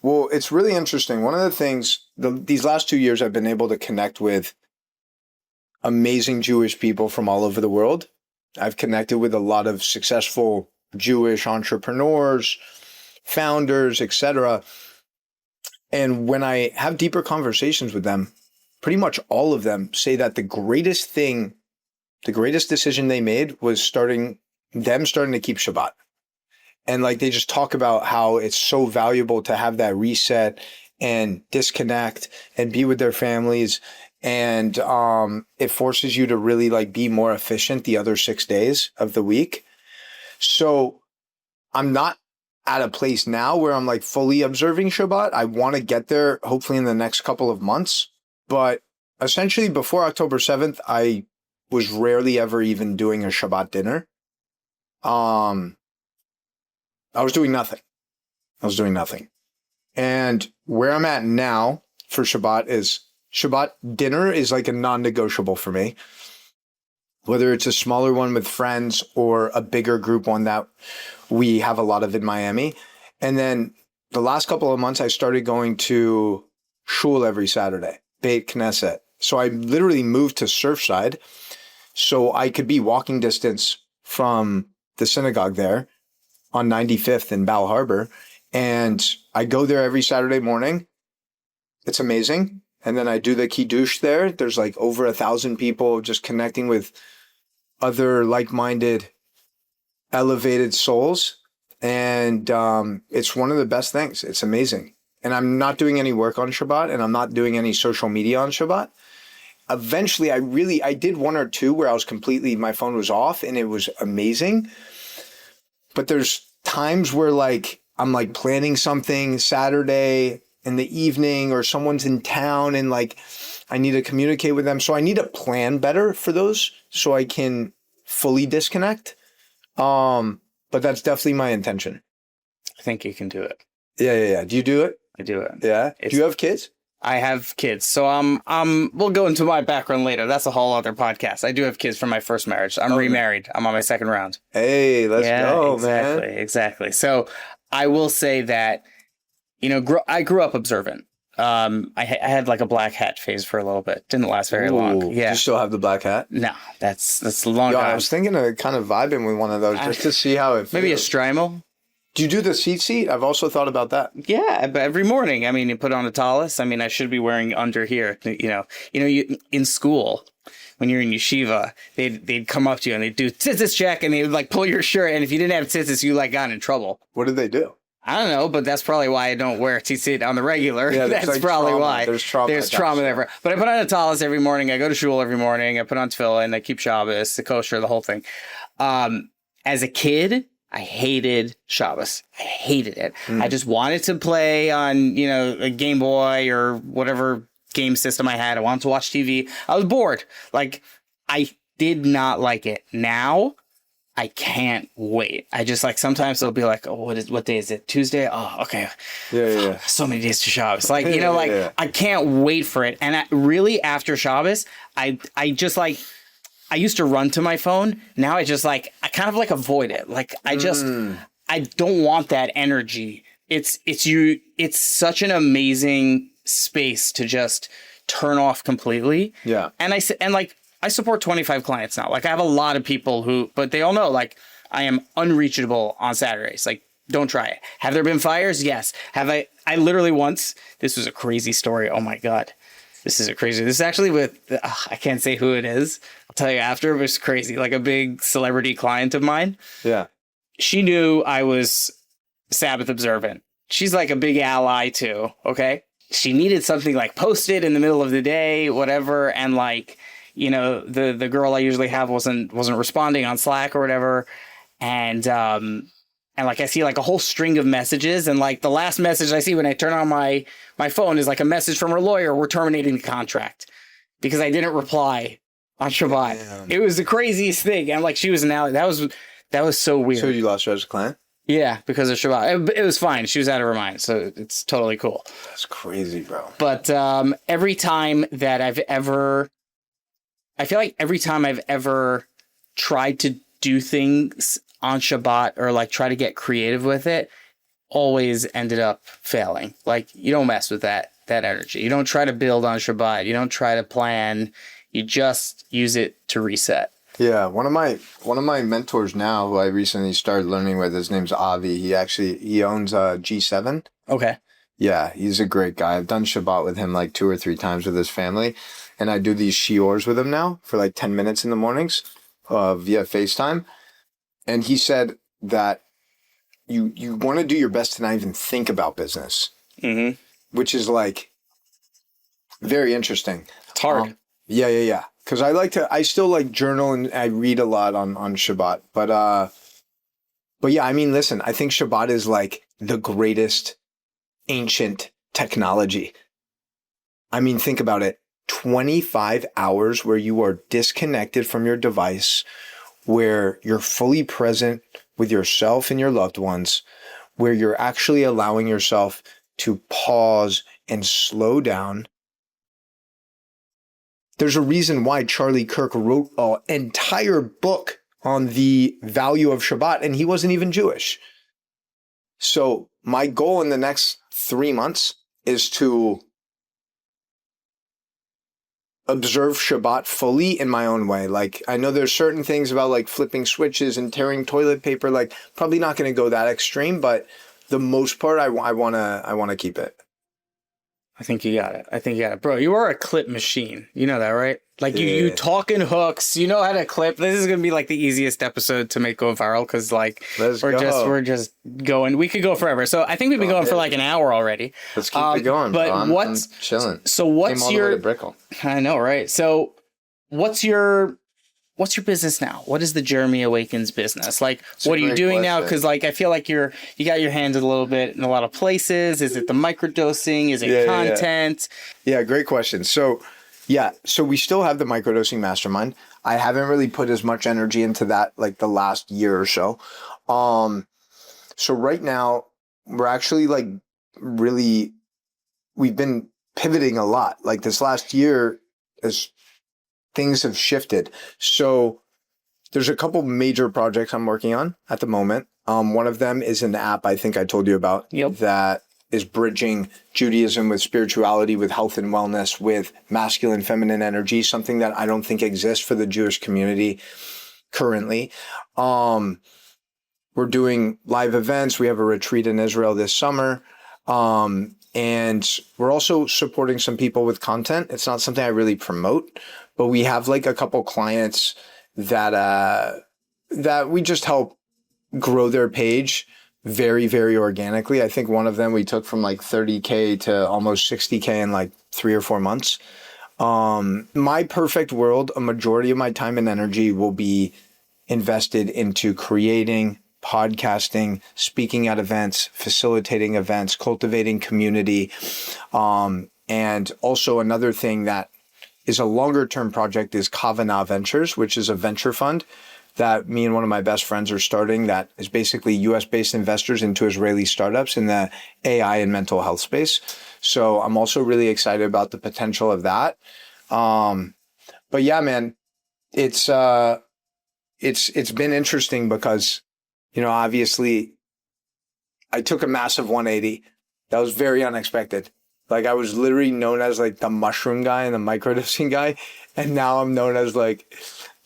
Well, it's really interesting. One of the things, these last 2 years, I've been able to connect with amazing Jewish people from all over the world. I've connected with a lot of successful Jewish entrepreneurs, founders, etc. And when I have deeper conversations with them, pretty much all of them say that the greatest decision they made was starting to keep Shabbat. And like, they just talk about how it's so valuable to have that reset and disconnect and be with their families. And it forces you to really like be more efficient the other 6 days of the week. So I'm not at a place now where I'm like fully observing Shabbat. I want to get there hopefully in the next couple of months. But essentially before October 7th, I was rarely ever even doing a Shabbat dinner. I was doing nothing. And where I'm at now for Shabbat dinner is like a non-negotiable for me. Whether it's a smaller one with friends or a bigger group one that we have a lot of in Miami. And then the last couple of months, I started going to shul every Saturday, Beit Knesset. So I literally moved to Surfside so I could be walking distance from the synagogue there on 95th in Bal Harbor. And I go there every Saturday morning. It's amazing. And then I do the Kiddush there. There's like over 1,000 people just connecting with other like-minded, elevated souls. And it's one of the best things. It's amazing. And I'm not doing any work on Shabbat, and I'm not doing any social media on Shabbat. Eventually, I did 1 or 2 where my phone was off, and it was amazing. But there's times where like I'm like planning something Saturday in the evening, or someone's in town and like I need to communicate with them. So I need to plan better for those so I can fully disconnect. But that's definitely my intention. I think you can do it. Yeah. Do you do it? I do it. Yeah. Do you have kids? I have kids. So we'll go into my background later. That's a whole other podcast. I do have kids from my first marriage. I'm remarried. I'm on my second round. Hey, let's go, man. Exactly. So I will say that, I grew up observant. I had like a black hat phase for a little bit. Didn't last very long. Yeah. Do you still have the black hat? No, that's long Yo, gone. I was thinking of kind of vibing with one of those just to see how it feels. Maybe a Strymel. Do you do the seat? I've also thought about that. Yeah, but every morning. I mean, you put on a tallis. I mean, I should be wearing under here. You in school when you're in yeshiva, they'd come up to you and they'd do tzitzis check and they would like pull your shirt. And if you didn't have tzitzis, you like got in trouble. What did they do? I don't know, but that's probably why I don't wear tzitzit on the regular. Yeah, that's like probably trauma. why. There's trauma there. But I put on a tallis every morning. I go to shul every morning. I put on tefillin. I keep Shabbos, the kosher, the whole thing. As a kid, I hated Shabbos. I hated it. I just wanted to play on, a Game Boy or whatever game system I had. I wanted to watch TV. I was bored. Like, I did not like it. Now, I can't wait. I just like, sometimes it'll be like, oh, what day is it? Tuesday? Oh, okay. Yeah. So many days to Shabbos. Like, I can't wait for it. And really, after Shabbos, I just like, I used to run to my phone. Now I just like, I kind of like avoid it. Like I don't want that energy. It's such an amazing space to just turn off completely. Yeah. And I support 25 clients now. Like I have a lot of people but they all know like I am unreachable on Saturdays. Like don't try it. Have there been fires? Yes. I literally once, this was a crazy story. Oh my God. This is actually with, I can't say who it is. I'll tell you after, but it's crazy. Like a big celebrity client of mine. Yeah. She knew I was Sabbath observant. She's like a big ally too. Okay. She needed something like posted in the middle of the day, whatever. And like, the girl I usually have wasn't responding on Slack or whatever. And like I see like a whole string of messages, and like the last message I see when I turn on my phone is like a message from her lawyer. We're terminating the contract because I didn't reply on Shabbat. Damn. It was the craziest thing. And like she was an ally. That was so weird. So you lost her as a client? Yeah, because of Shabbat. It was fine. She was out of her mind, so it's totally cool. That's crazy, bro. But every time that I feel like every time I've ever tried to do things on Shabbat or like try to get creative with it, always ended up failing. Like you don't mess with that energy. You don't try to build on Shabbat. You don't try to plan. You just use it to reset. Yeah, one of my mentors now, who I recently started learning with, his name's Avi. He owns G7. Okay. Yeah, he's a great guy. I've done Shabbat with him like 2 or 3 times with his family, and I do these shiors with him now for like 10 minutes in the mornings via FaceTime. And he said that you want to do your best to not even think about business, which is like very interesting. It's hard. Yeah. Because I still like journal and I read a lot on Shabbat. But yeah, I mean, listen, I think Shabbat is like the greatest ancient technology. I mean, think about it. 25 hours where you are disconnected from your device, where you're fully present with yourself and your loved ones, where you're actually allowing yourself to pause and slow down. There's a reason why Charlie Kirk wrote an entire book on the value of Shabbat, and he wasn't even Jewish. So my goal in the next 3 months is to observe Shabbat fully in my own way. Like, I know there's certain things about like flipping switches and tearing toilet paper, like probably not going to go that extreme, but the most part, I want to keep it. I think you got it. Bro, you are a clip machine. You know that, right? Like you talk in hooks, you know how to clip. This is going to be like the easiest episode to make go viral because like we're just going. We could go forever. So I think we've been going for like an hour already. Let's keep it going. But bro. I'm chilling. So what's your Brickell? I know, right? So what's your business now? What is the Jeremy Awakens business? Like, what are you doing now? Because like, I feel like you got your hands a little bit in a lot of places. Is it the microdosing? Is it content? Yeah, great question. So we still have the microdosing mastermind. I haven't really put as much energy into that like the last year or so. So right now we're actually like we've been pivoting a lot. Like this last year as things have shifted. So there's a couple major projects I'm working on at the moment. One of them is an app I think I told you about that is bridging Judaism with spirituality, with health and wellness, with masculine, feminine energy, something that I don't think exists for the Jewish community currently. we're doing live events. We have a retreat in Israel this summer. And we're also supporting some people with content. It's not something I really promote, but we have like a couple clients that we just help grow their page very, very organically. I think one of them we took from like 30K to almost 60K in like 3 or 4 months. My perfect world, a majority of my time and energy will be invested into creating, podcasting, speaking at events, facilitating events, cultivating community. And also another thing that is a longer term project is Kavanagh Ventures, which is a venture fund that me and one of my best friends are starting that is basically US based investors into Israeli startups in the AI and mental health space. So I'm also really excited about the potential of that. But yeah, man, it's been interesting because, you know, obviously I took a massive 180. That was very unexpected. Like I was literally known as like the mushroom guy and the microdosing guy. And now I'm known as like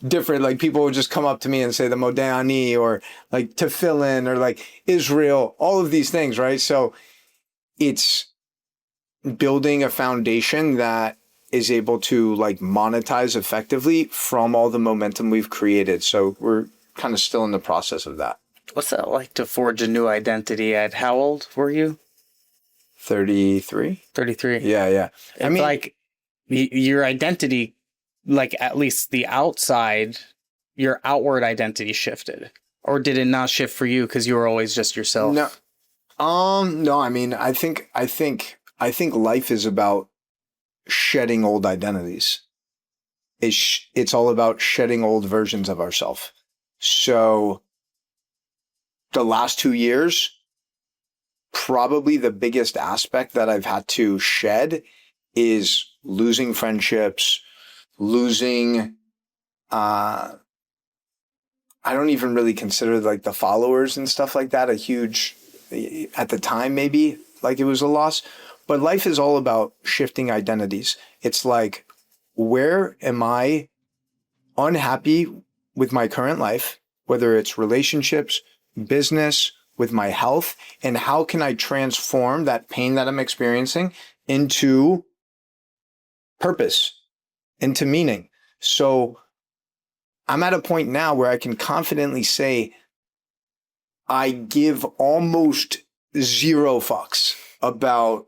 different, like people would just come up to me and say the Modani or like Tefillin or like Israel, all of these things, right? So it's building a foundation that is able to like monetize effectively from all the momentum we've created. So we're kind of still in the process of that. What's that like to forge a new identity at how old were you? 33. 33. Yeah. I mean, like your identity, like at least the outside, your outward identity shifted, or did it not shift for you because you were always just yourself? No. No, I mean, I think life is about shedding old identities. It's all about shedding old versions of ourselves. So the last 2 years, probably the biggest aspect that I've had to shed is losing friendships, losing, I don't even really consider like the followers and stuff like that a huge, at the time, maybe like it was a loss, but life is all about shifting identities. It's like, where am I unhappy with my current life, whether it's relationships, business, with my health, and how can I transform that pain that I'm experiencing into purpose, into meaning? So I'm at a point now where I can confidently say I give almost 0 fucks about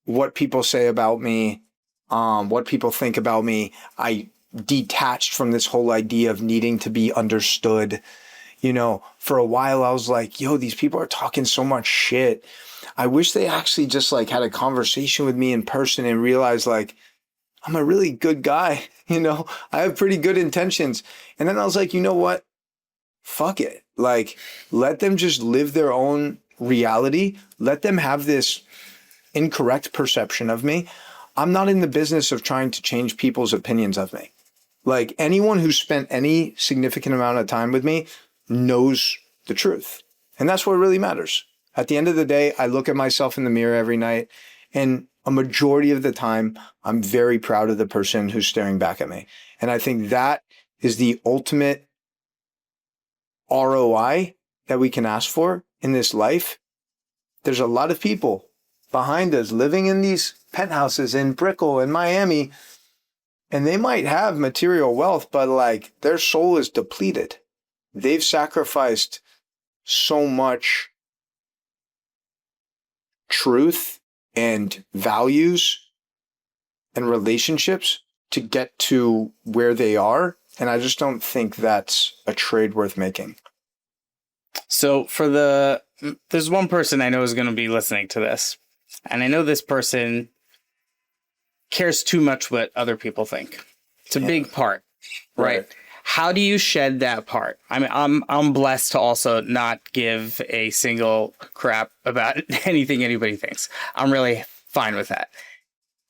what people say about me, what people think about me. I detached from this whole idea of needing to be understood. You know, for a while I was like, yo, these people are talking so much shit. I wish they actually just like had a conversation with me in person and realized like, I'm a really good guy. You know, I have pretty good intentions. And then I was like, you know what? Fuck it. Like, let them just live their own reality. Let them have this incorrect perception of me. I'm not in the business of trying to change people's opinions of me. Like anyone who's spent any significant amount of time with me knows the truth. And that's what really matters. At the end of the day, I look at myself in the mirror every night, and a majority of the time, I'm very proud of the person who's staring back at me. And I think that is the ultimate ROI that we can ask for in this life. There's a lot of people behind us living in these penthouses in Brickell in Miami, and they might have material wealth, but like their soul is depleted. They've sacrificed so much truth and values and relationships to get to where they are. And I just don't think that's a trade worth making. So there's one person I know is going to be listening to this. And I know this person cares too much what other people think. It's a big part, right? How do you shed that part? I mean, I'm blessed to also not give a single crap about anything anybody thinks. I'm really fine with that.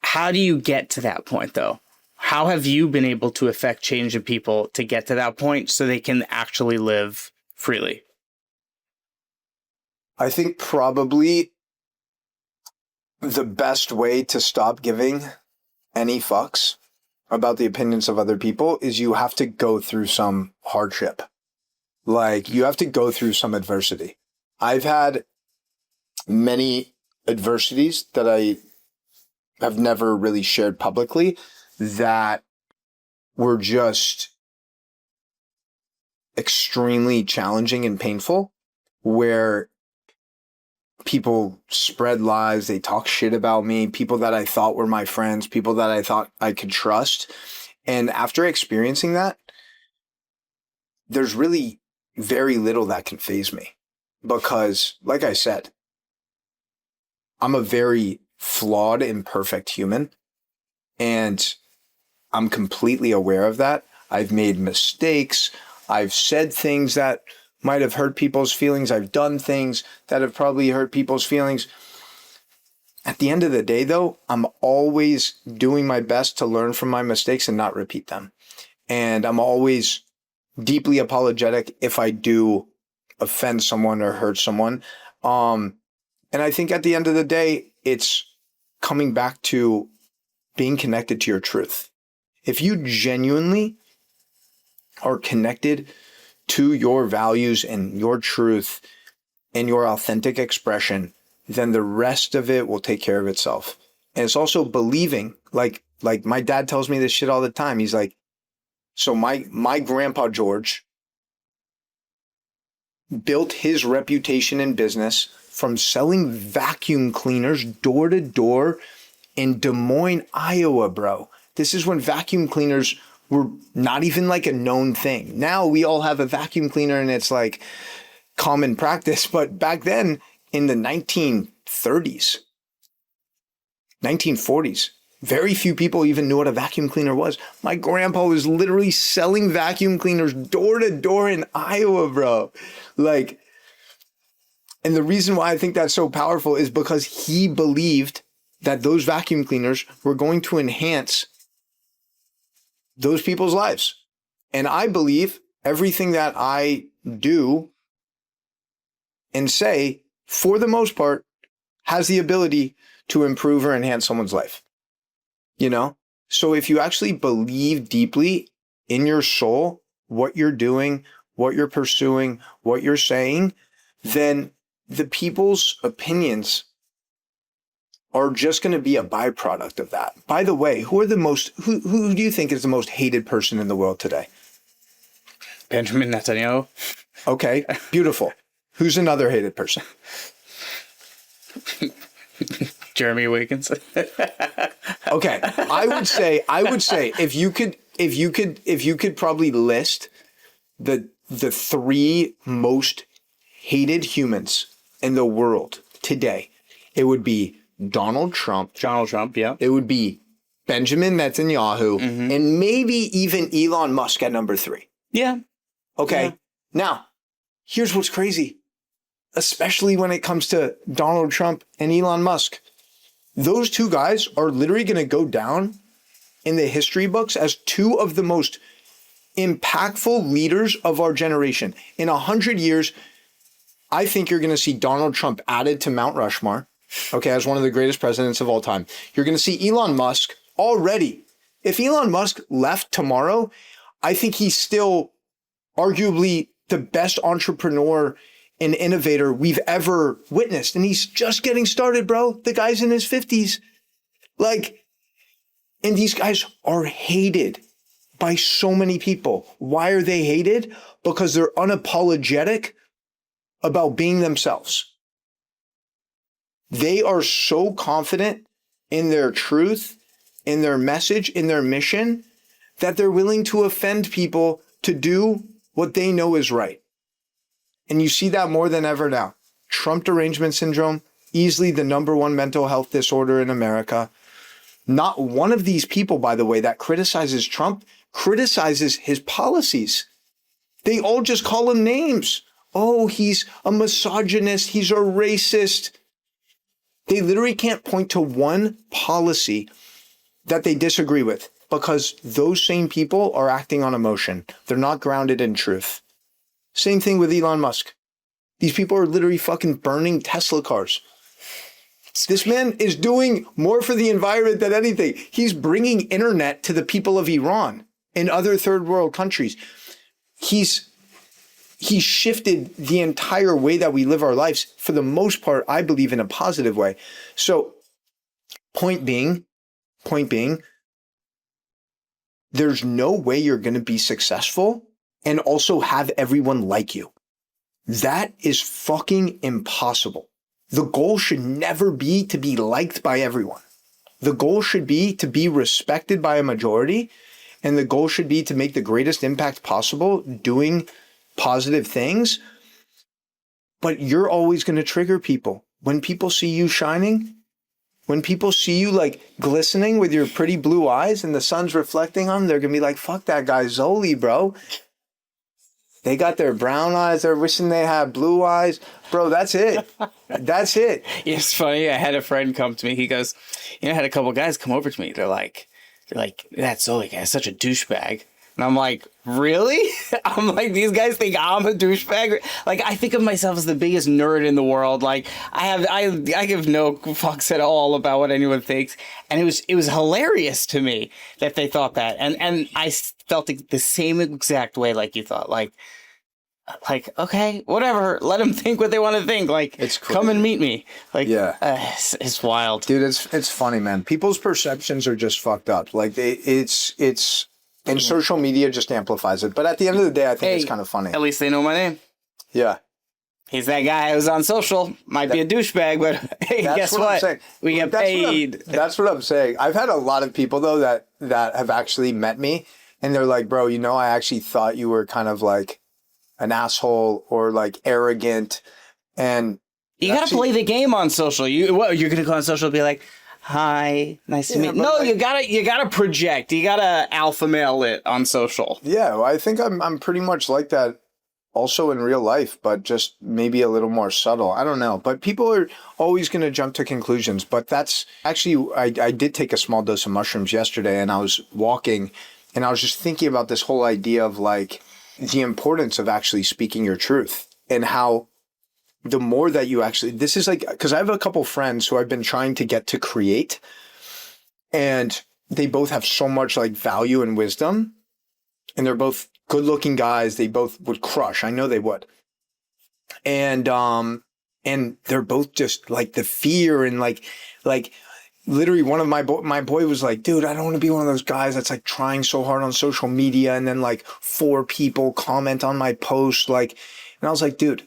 How do you get to that point, though? How have you been able to affect change in people to get to that point so they can actually live freely? I think probably the best way to stop giving any fucks about the opinions of other people is you have to go through some hardship. Like, you have to go through some adversity. I've had many adversities that I have never really shared publicly that were just extremely challenging and painful, where people spread lies, they talk shit about me, people that I thought were my friends, people that I thought I could trust. And after experiencing that, there's really very little that can faze me. Because, like I said, I'm a very flawed, imperfect human. And I'm completely aware of that. I've made mistakes. I've said things that might have hurt people's feelings. I've done things that have probably hurt people's feelings. At the end of the day, though, I'm always doing my best to learn from my mistakes and not repeat them. And I'm always deeply apologetic if I do offend someone or hurt someone. And I think at the end of the day, it's coming back to being connected to your truth. If you genuinely are connected to your values and your truth and your authentic expression, then the rest of it will take care of itself. And it's also believing, like my dad tells me this shit all the time. He's like, so my grandpa George built his reputation in business from selling vacuum cleaners door to door in Des Moines, Iowa, bro. This is when vacuum cleaners were not even like a known thing. Now we all have a vacuum cleaner and it's like common practice. But back then in the 1930s, 1940s, very few people even knew what a vacuum cleaner was. My grandpa was literally selling vacuum cleaners door to door in Iowa, bro. Like, and the reason why I think that's so powerful is because he believed that those vacuum cleaners were going to enhance those people's lives. And I believe everything that I do and say, for the most part, has the ability to improve or enhance someone's life. You know? So if you actually believe deeply in your soul what you're doing, what you're pursuing, what you're saying, then the people's opinions are just going to be a byproduct of that. By the way, who do you think is the most hated person in the world today? Benjamin Netanyahu. Okay, beautiful. Who's another hated person? Jeremy Awakens. Okay, I would say if you could probably list the three most hated humans in the world today, it would be Donald Trump. Yeah. It would be Benjamin Netanyahu, and maybe even Elon Musk at number 3. Yeah. Okay. Yeah. Now, here's what's crazy, especially when it comes to Donald Trump and Elon Musk. Those two guys are literally going to go down in the history books as two of the most impactful leaders of our generation. In 100 years, I think you're going to see Donald Trump added to Mount Rushmore, okay, as one of the greatest presidents of all time. You're going to see Elon Musk already. If Elon Musk left tomorrow, I think he's still arguably the best entrepreneur and innovator we've ever witnessed. And he's just getting started, bro. The guy's in his 50s. Like, and these guys are hated by so many people. Why are they hated? Because they're unapologetic about being themselves. They are so confident in their truth, in their message, in their mission, that they're willing to offend people to do what they know is right. And you see that more than ever now. Trump derangement syndrome, easily the #1 mental health disorder in America. Not one of these people, by the way, that criticizes Trump criticizes his policies. They all just call him names. Oh, he's a misogynist. He's a racist. They literally can't point to one policy that they disagree with because those same people are acting on emotion. They're not grounded in truth. Same thing with Elon Musk. These people are literally fucking burning Tesla cars. This man is doing more for the environment than anything. He's bringing internet to the people of Iran and other third world countries. He's he shifted the entire way that we live our lives for the most part, I believe, in a positive way. So point being, there's no way you're going to be successful and also have everyone like you. That is fucking impossible. The goal should never be to be liked by everyone. The goal should be to be respected by a majority, and the goal should be to make the greatest impact possible doing positive things. But you're always going to trigger people. When people see you shining, when people see you like glistening with your pretty blue eyes and the sun's reflecting on them, they're going to be like, fuck that guy Zoli, bro. They got their brown eyes. They're wishing they had blue eyes. Bro, that's it. That's it. It's funny. I had a friend come to me. He goes, I had a couple guys come over to me. They're like, that Zoli guy is such a douchebag. And I'm like, really? I'm like, these guys think I'm a douchebag? Like, I think of myself as the biggest nerd in the world. Like, I give no fucks at all about what anyone thinks. And it was hilarious to me that they thought that. And I felt the same exact way like you thought. Like, okay, whatever. Let them think what they want to think. Like, it's come and meet me. Like, yeah, it's wild, dude. It's funny, man. People's perceptions are just fucked up. Like, and social media just amplifies it. But at the end of the day, I think it's kind of funny. At least they know my name. Yeah. He's that guy who's on social. Might be a douchebag, but hey, guess what? We get paid. That's what I'm saying. I've had a lot of people, though, that have actually met me. And they're like, bro, I actually thought you were kind of like an asshole or like arrogant. And you got to play the game on social. You're going to go on social and be like, hi, nice to meet you. No, like, you gotta project. You gotta alpha male it on social. Yeah, well, I think I'm pretty much like that also in real life, but just maybe a little more subtle. I don't know. But people are always going to jump to conclusions. But that's actually, I did take a small dose of mushrooms yesterday, and I was walking and I was just thinking about this whole idea of like the importance of actually speaking your truth and how the more that you actually, this is like, because I have a couple friends who I've been trying to get to create, and they both have so much like value and wisdom, and they're both good looking guys. They both would crush. I know they would. And they're both just like the fear and like literally one of my boy was like, dude, I don't want to be one of those guys that's like trying so hard on social media and then like 4 people comment on my post. Like, and I was like, dude,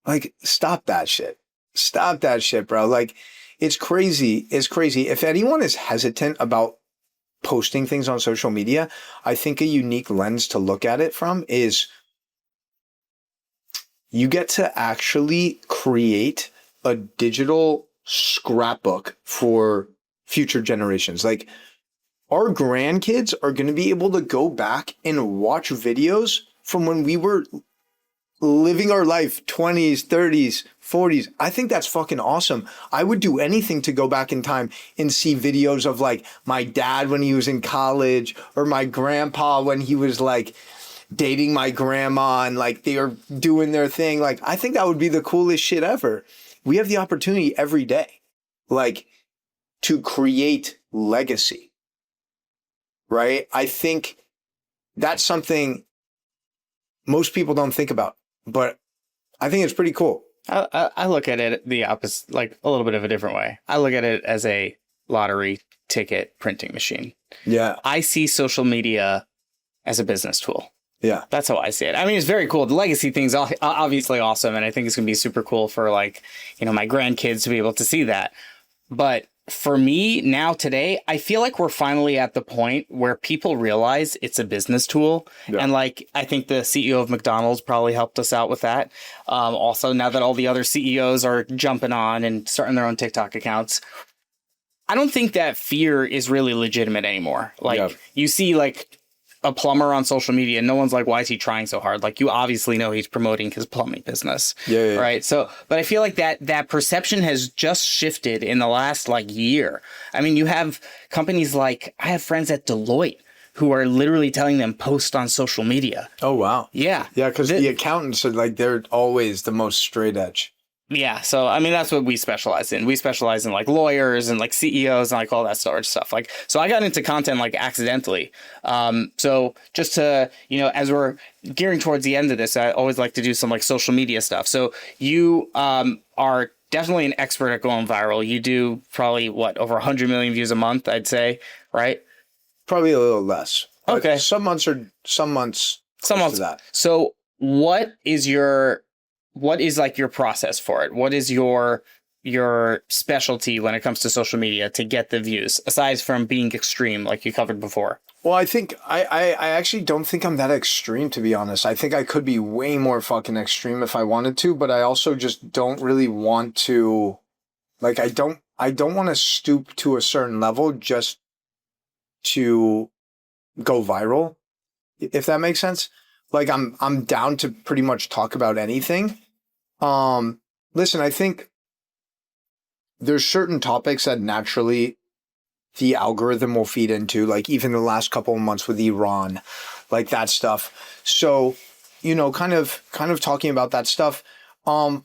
like, stop that shit. Stop that shit, bro. Like, it's crazy. It's crazy. If anyone is hesitant about posting things on social media, I think a unique lens to look at it from is you get to actually create a digital scrapbook for future generations. Like, our grandkids are going to be able to go back and watch videos from when we were living our life, 20s, 30s, 40s. I think that's fucking awesome. I would do anything to go back in time and see videos of like my dad when he was in college, or my grandpa when he was like dating my grandma and like they are doing their thing. Like, I think that would be the coolest shit ever. We have the opportunity every day, like, to create legacy, right? I think that's something most people don't think about. But I think it's pretty cool. I look at it the opposite, like a little bit of a different way. I look at it as a lottery ticket printing machine. Yeah. I see social media as a business tool. Yeah. That's how I see it. I mean, it's very cool. The legacy thing's obviously awesome. And I think it's going to be super cool for like, my grandkids to be able to see that. But for me now today, I feel like we're finally at the point where people realize it's a business tool. Yeah. And like, I think the CEO of McDonald's probably helped us out with that. Also, now that all the other CEOs are jumping on and starting their own TikTok accounts, I don't think that fear is really legitimate anymore. Like, you see like a plumber on social media, no one's like, why is he trying so hard? Like, you obviously know he's promoting his plumbing business. Yeah. Right. So, but I feel like that perception has just shifted in the last like year. I mean, you have companies like, I have friends at Deloitte who are literally telling them post on social media. Oh, wow. Yeah. Yeah. Because the accountants are like, they're always the most straight edge. Yeah, so I mean that's what we specialize in. We specialize in like lawyers and like CEOs and like all that sort of stuff. Like, so I got into content like accidentally. So just to, as we're gearing towards the end of this, I always like to do some like social media stuff. So you are definitely an expert at going viral. You do probably what, over 100 million views a month, I'd say, right? Probably a little less. But Okay. some months close to that. So what is like your process for it? What is your specialty when it comes to social media to get the views, aside from being extreme like you covered before? Well, I think I actually don't think I'm that extreme, to be honest. I think I could be way more fucking extreme if I wanted to, but I also just don't really want to, like, I don't want to stoop to a certain level just to go viral, if that makes sense. Like, I'm down to pretty much talk about anything. Listen, I think there's certain topics that naturally the algorithm will feed into, like even the last couple of months with Iran, like that stuff. So, kind of talking about that stuff. To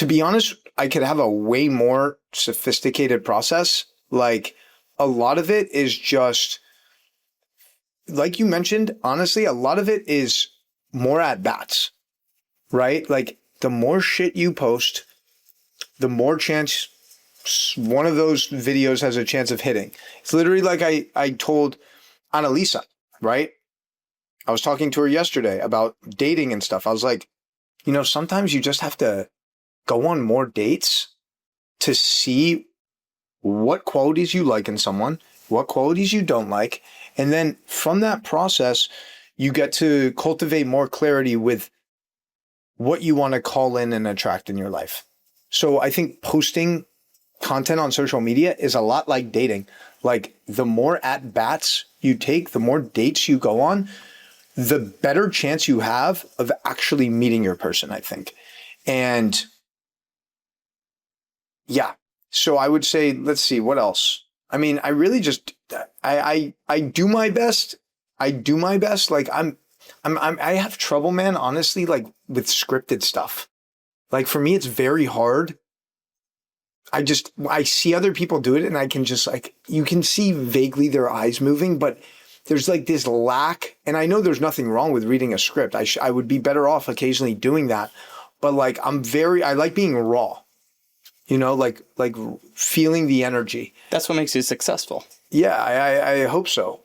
be honest, I could have a way more sophisticated process. Like, a lot of it is just, like you mentioned, honestly, a lot of it is more at bats, right? Like, the more shit you post, the more chance one of those videos has a chance of hitting. It's literally like I told Annalisa, right? I was talking to her yesterday about dating and stuff. I was like, sometimes you just have to go on more dates to see what qualities you like in someone, what qualities you don't like. And then from that process, you get to cultivate more clarity with what you want to call in and attract in your life. So I think posting content on social media is a lot like dating. Like, the more at bats you take, the more dates you go on, the better chance you have of actually meeting your person, I think. And yeah, so I would say, let's see, what else? I mean, I really just, I do my best. I do my best. Like, I have trouble, man, honestly, like with scripted stuff. Like, for me, it's very hard. I see other people do it and I can just, like, you can see vaguely their eyes moving, but there's like this lack. And I know there's nothing wrong with reading a script. I would be better off occasionally doing that. But like, I like being raw, like feeling the energy. That's what makes you successful. Yeah, I hope so.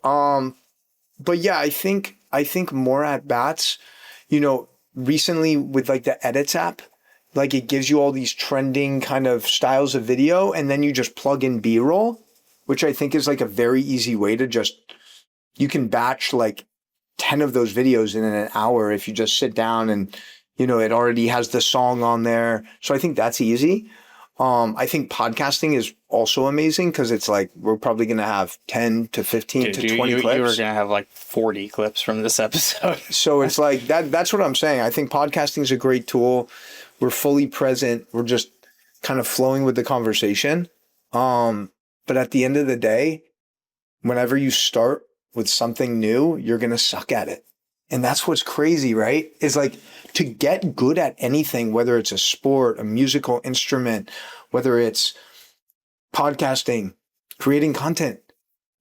But yeah, I think more at bats, recently with like the edits app, like it gives you all these trending kind of styles of video, and then you just plug in B-roll, which I think is like a very easy way to you can batch like 10 of those videos in an hour if you just sit down and, it already has the song on there. So I think that's easy. I think podcasting is also amazing because it's like we're probably going to have 10 to 15 to 20 clips. You were going to have like 40 clips from this episode. So it's like that's what I'm saying. I think podcasting is a great tool. We're fully present. We're just kind of flowing with the conversation. But at the end of the day, whenever you start with something new, you're going to suck at it. And that's what's crazy, right? Is like, to get good at anything, whether it's a sport, a musical instrument, whether it's podcasting, creating content,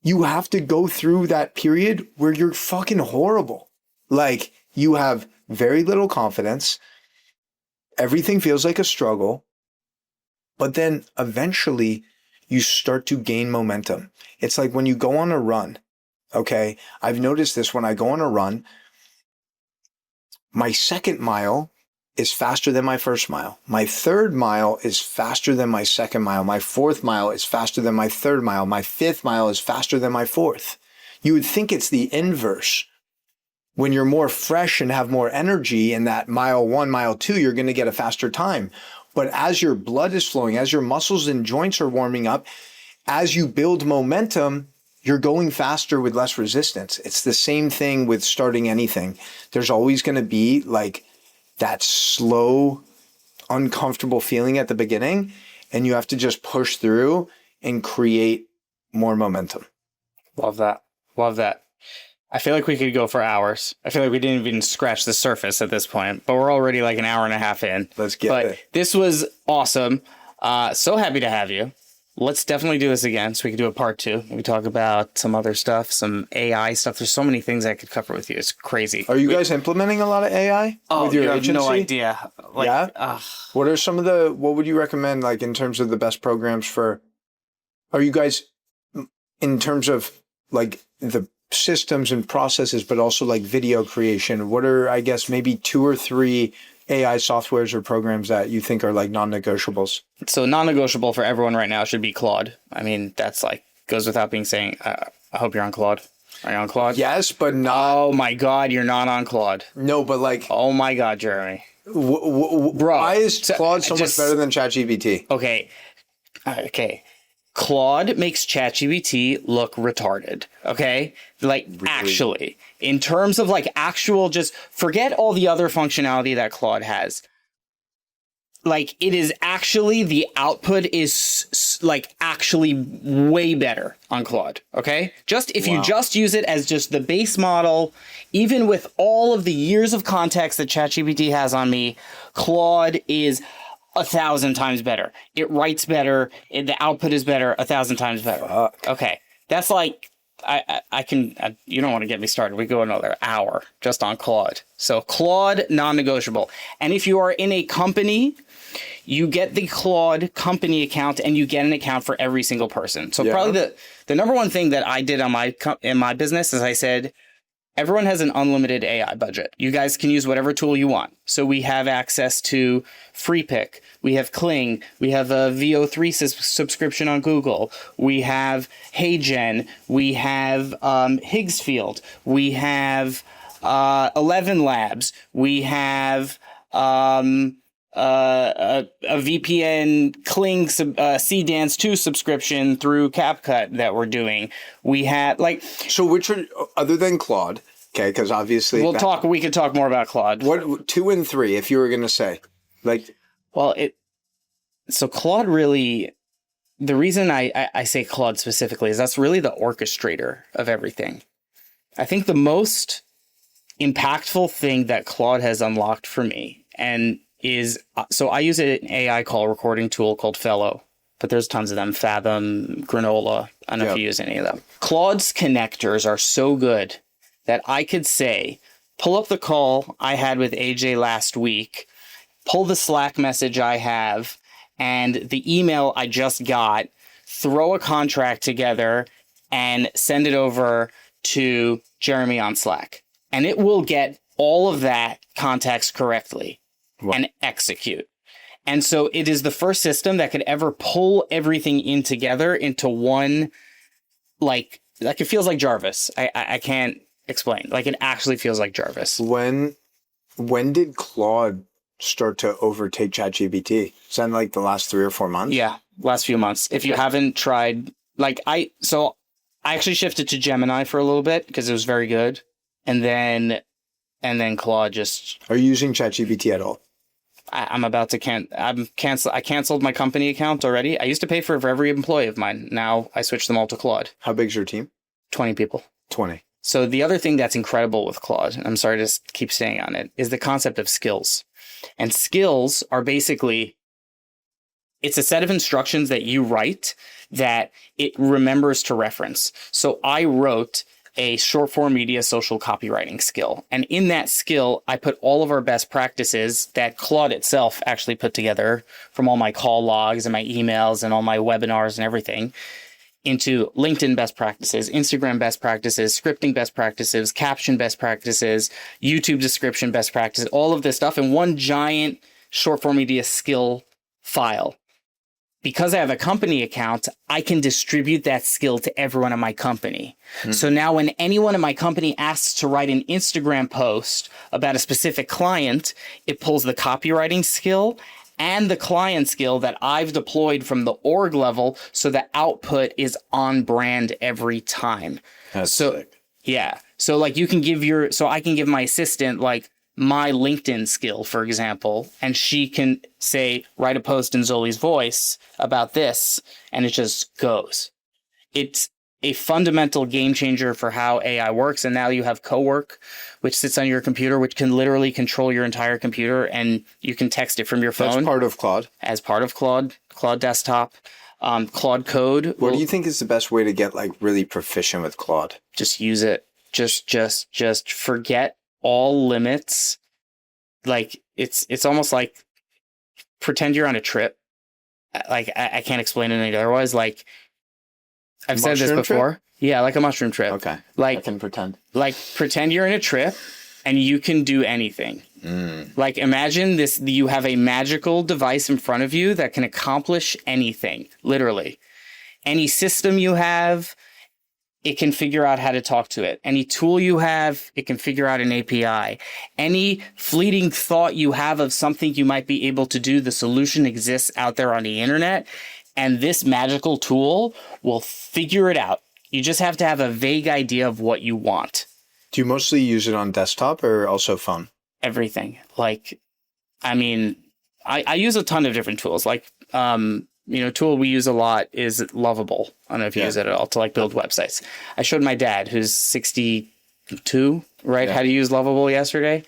you have to go through that period where you're fucking horrible. Like, you have very little confidence. Everything feels like a struggle. But then eventually you start to gain momentum. It's like when you go on a run, okay? I've noticed this when I go on a run. My second mile is faster than my first mile. My third mile is faster than my second mile. My fourth mile is faster than my third mile. My fifth mile is faster than my fourth. You would think it's the inverse. When you're more fresh and have more energy in that mile 1, mile 2, you're going to get a faster time. But as your blood is flowing, as your muscles and joints are warming up, as you build momentum, you're going faster with less resistance. It's the same thing with starting anything. There's always going to be like that slow, uncomfortable feeling at the beginning, and you have to just push through and create more momentum. Love that. Love that. I feel like we could go for hours. I feel like we didn't even scratch the surface at this point, but we're already like an hour and a half in. Let's get but it. This was awesome. So happy to have you. Let's definitely do this again so we can do a part 2. We talk about some other stuff, some AI stuff. There's so many things I could cover with you. It's crazy. Are you guys implementing a lot of AI with your you agency? have no idea. Like, Yeah? What are some of what would you recommend, like, in terms of the best programs for, are you guys, in terms of, like, the systems and processes, but also, like, video creation, what are, I guess, maybe 2 or 3 AI softwares or programs that you think are, like, non-negotiables? So non-negotiable for everyone right now should be Claude. I mean, that's like, goes without being saying. I hope you're on Claude. Are you on Claude? Yes, but not. Oh my God, you're not on Claude. No, but like. Oh my God, Jeremy. Bro, why is Claude so much better than ChatGPT? Okay. Claude makes ChatGPT look retarded. Okay, like really? Actually, in terms of like actual, just forget all the other functionality that Claude has. Like, it is actually, the output is like actually way better on Claude. Okay, just if you just use it as just the base model, even with all of the years of context that ChatGPT has on me, Claude is 1,000 times better. It writes better. The output is better. 1,000 times better. Fuck. Okay, that's like I can. You don't want to get me started. We go another hour just on Claude. So Claude, non-negotiable. And if you are in a company, you get the Claude company account, and you get an account for every single person. So probably the number one thing that I did on in my business is I said, everyone has an unlimited AI budget. You guys can use whatever tool you want. So we have access to FreePick. We have Kling. We have a VO3 subscription on Google. We have HeyGen. We have Higgsfield. We have 11 Labs. We have a VPN Kling C-Dance 2 subscription through CapCut that we're doing. We have like... So which are, other than Claude, okay, because obviously... We could talk more about Claude. What 2 and 3, if you were going to say? Like... Well, so Claude really... The reason I say Claude specifically is that's really the orchestrator of everything. I think the most impactful thing that Claude has unlocked for me is so I use an AI call recording tool called Fellow, but there's tons of them. Fathom, Granola. I don't know if you use any of them. Claude's connectors are so good that I could say, pull up the call I had with AJ last week, pull the Slack message I have, and the email I just got, throw a contract together, and send it over to Jeremy on Slack. And it will get all of that context correctly. Wow. And execute. And so it is the first system that could ever pull everything in together into one, like it feels like Jarvis. I can't explain. Like, it actually feels like Jarvis. When did Claude start to overtake ChatGPT? Is that like the last 3 or 4 months? Yeah, last few months. If you haven't tried, like I actually shifted to Gemini for a little bit because it was very good. And then Claude just... Are you using ChatGPT at all? I'm about to I canceled my company account already. I used to pay for every employee of mine. Now I switched them all to Claude. How big's your team? 20 people. 20. So the other thing that's incredible with Claude, and I'm sorry to keep staying on it, is the concept of skills. And skills are basically, it's a set of instructions that you write that it remembers to reference. So I wrote a short form media social copywriting skill. And in that skill, I put all of our best practices that Claude itself actually put together from all my call logs and my emails and all my webinars and everything into LinkedIn best practices, Instagram best practices, scripting best practices, caption best practices, YouTube description best practices, all of this stuff in one giant short form media skill file. Because I have a company account, I can distribute that skill to everyone in my company. So now when anyone in my company asks to write an Instagram post about a specific client, it pulls the copywriting skill and the client skill that I've deployed from the org level, so the output is on brand every time. That's sick. Yeah. So like I can give my assistant like my LinkedIn skill, for example, and she can say, write a post in Zoli's voice about this, and it just goes. It's a fundamental game changer for how AI works. And now you have Cowork, which sits on your computer, which can literally control your entire computer, and you can text it from your phone. That's part of Claude. As part of Claude Desktop. Claude Code. What do you think is the best way to get like really proficient with Claude? Just use it. Just forget all limits. Like it's almost like pretend you're on a trip. Like I can't explain it any otherwise. Like I've said this before. Trip? Yeah, like a mushroom trip. Okay. Like I can pretend. Like pretend you're in a trip and you can do anything. Like imagine this, you have a magical device in front of you that can accomplish anything, literally. Any system you have, it can figure out how to talk to it. Any tool you have, it can figure out an API. Any fleeting thought you have of something you might be able to do, the solution exists out there on the internet, and this magical tool will figure it out. You just have to have a vague idea of what you want. Do you mostly use it on desktop or also phone? Everything. Like, I mean, I use a ton of different tools. Like, tool we use a lot is Lovable. I don't know if you use it at all to like build websites. I showed my dad, who's 62, right, how to use Lovable yesterday.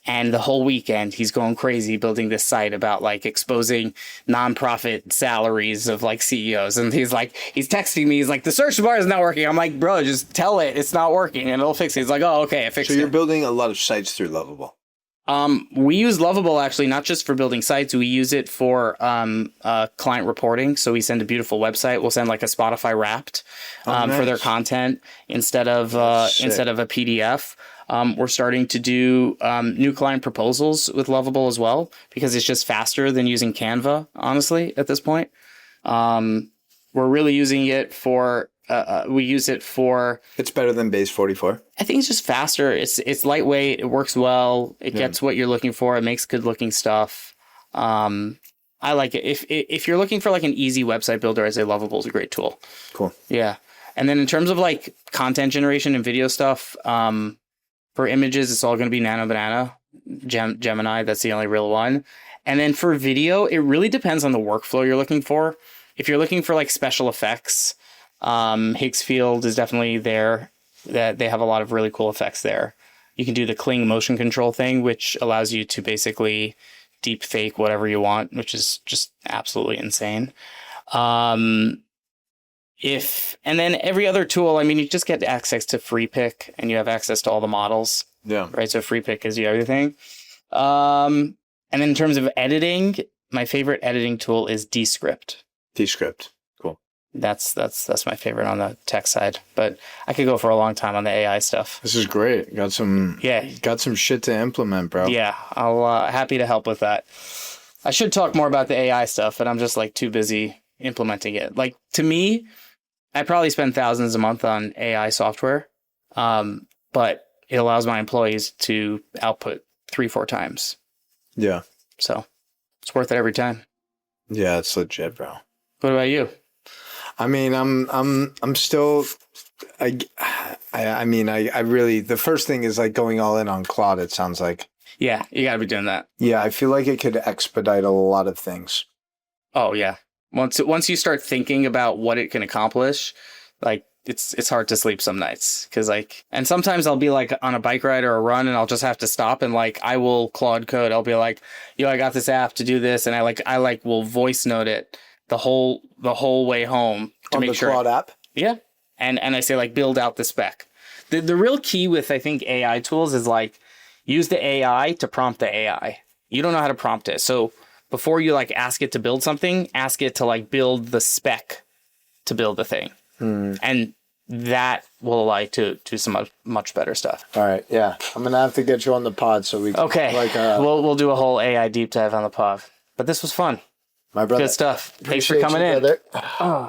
And the whole weekend, he's going crazy building this site about like exposing nonprofit salaries of like CEOs. And he's texting me. He's like, the search bar is not working. I'm like, bro, just tell it it's not working and it'll fix it. He's like, oh, okay, I fixed it. So you're building a lot of sites through Lovable. We use Lovable actually, not just for building sites. We use it for client reporting. So we send a beautiful website. We'll send like a Spotify Wrapped nice. For their content instead of a PDF. We're starting to do new client proposals with Lovable as well because it's just faster than using Canva, honestly, at this point. We're really using it for we use it for... It's better than Base 44? I think it's just faster. It's lightweight. It works well. It gets what you're looking for. It makes good looking stuff. I like it. If you're looking for like an easy website builder, I'd say Lovable is a great tool. Cool. Yeah. And then in terms of like content generation and video stuff, for images, it's all going to be Nano Banana, Gemini. That's the only real one. And then for video, it really depends on the workflow you're looking for. If you're looking for like special effects, Higgsfield is definitely there. That they have a lot of really cool effects there. You can do the Kling motion control thing, which allows you to basically deep fake whatever you want, which is just absolutely insane. And then every other tool, I mean, you just get access to FreePick and you have access to all the models. Yeah. Right. So FreePick gives you everything. And then in terms of editing, my favorite editing tool is Descript. Descript. Cool. That's my favorite on the tech side, but I could go for a long time on the AI stuff. This is great. Got some shit to implement, bro. Yeah. I'll happy to help with that. I should talk more about the AI stuff, but I'm just like too busy implementing it. Like to me, I probably spend thousands a month on AI software, but it allows my employees to output 3-4 times. Yeah. So it's worth it every time. Yeah, it's legit, bro. What about you? I mean, I'm still, I mean, really, the first thing is like going all in on Claude, it sounds like. Yeah, you gotta be doing that. Yeah, I feel like it could expedite a lot of things. Oh yeah. Once you start thinking about what it can accomplish, like it's hard to sleep some nights because like, and sometimes I'll be like on a bike ride or a run and I'll just have to stop and like I will Claude code. I'll be like, yo, I got this app to do this, and I will voice note it the whole way home to make sure. On the Claude app. Yeah, and I say like build out the spec. The real key with I think AI tools is like use the AI to prompt the AI. You don't know how to prompt it, so before you like ask it to build something, ask it to like build the spec to build the thing. And that will allow you to do some much better stuff. All right. Yeah. I'm going to have to get you on the pod so we can. Okay. We'll do a whole AI deep dive on the pod. But this was fun. My brother. Good stuff. Thanks for coming in. Oh.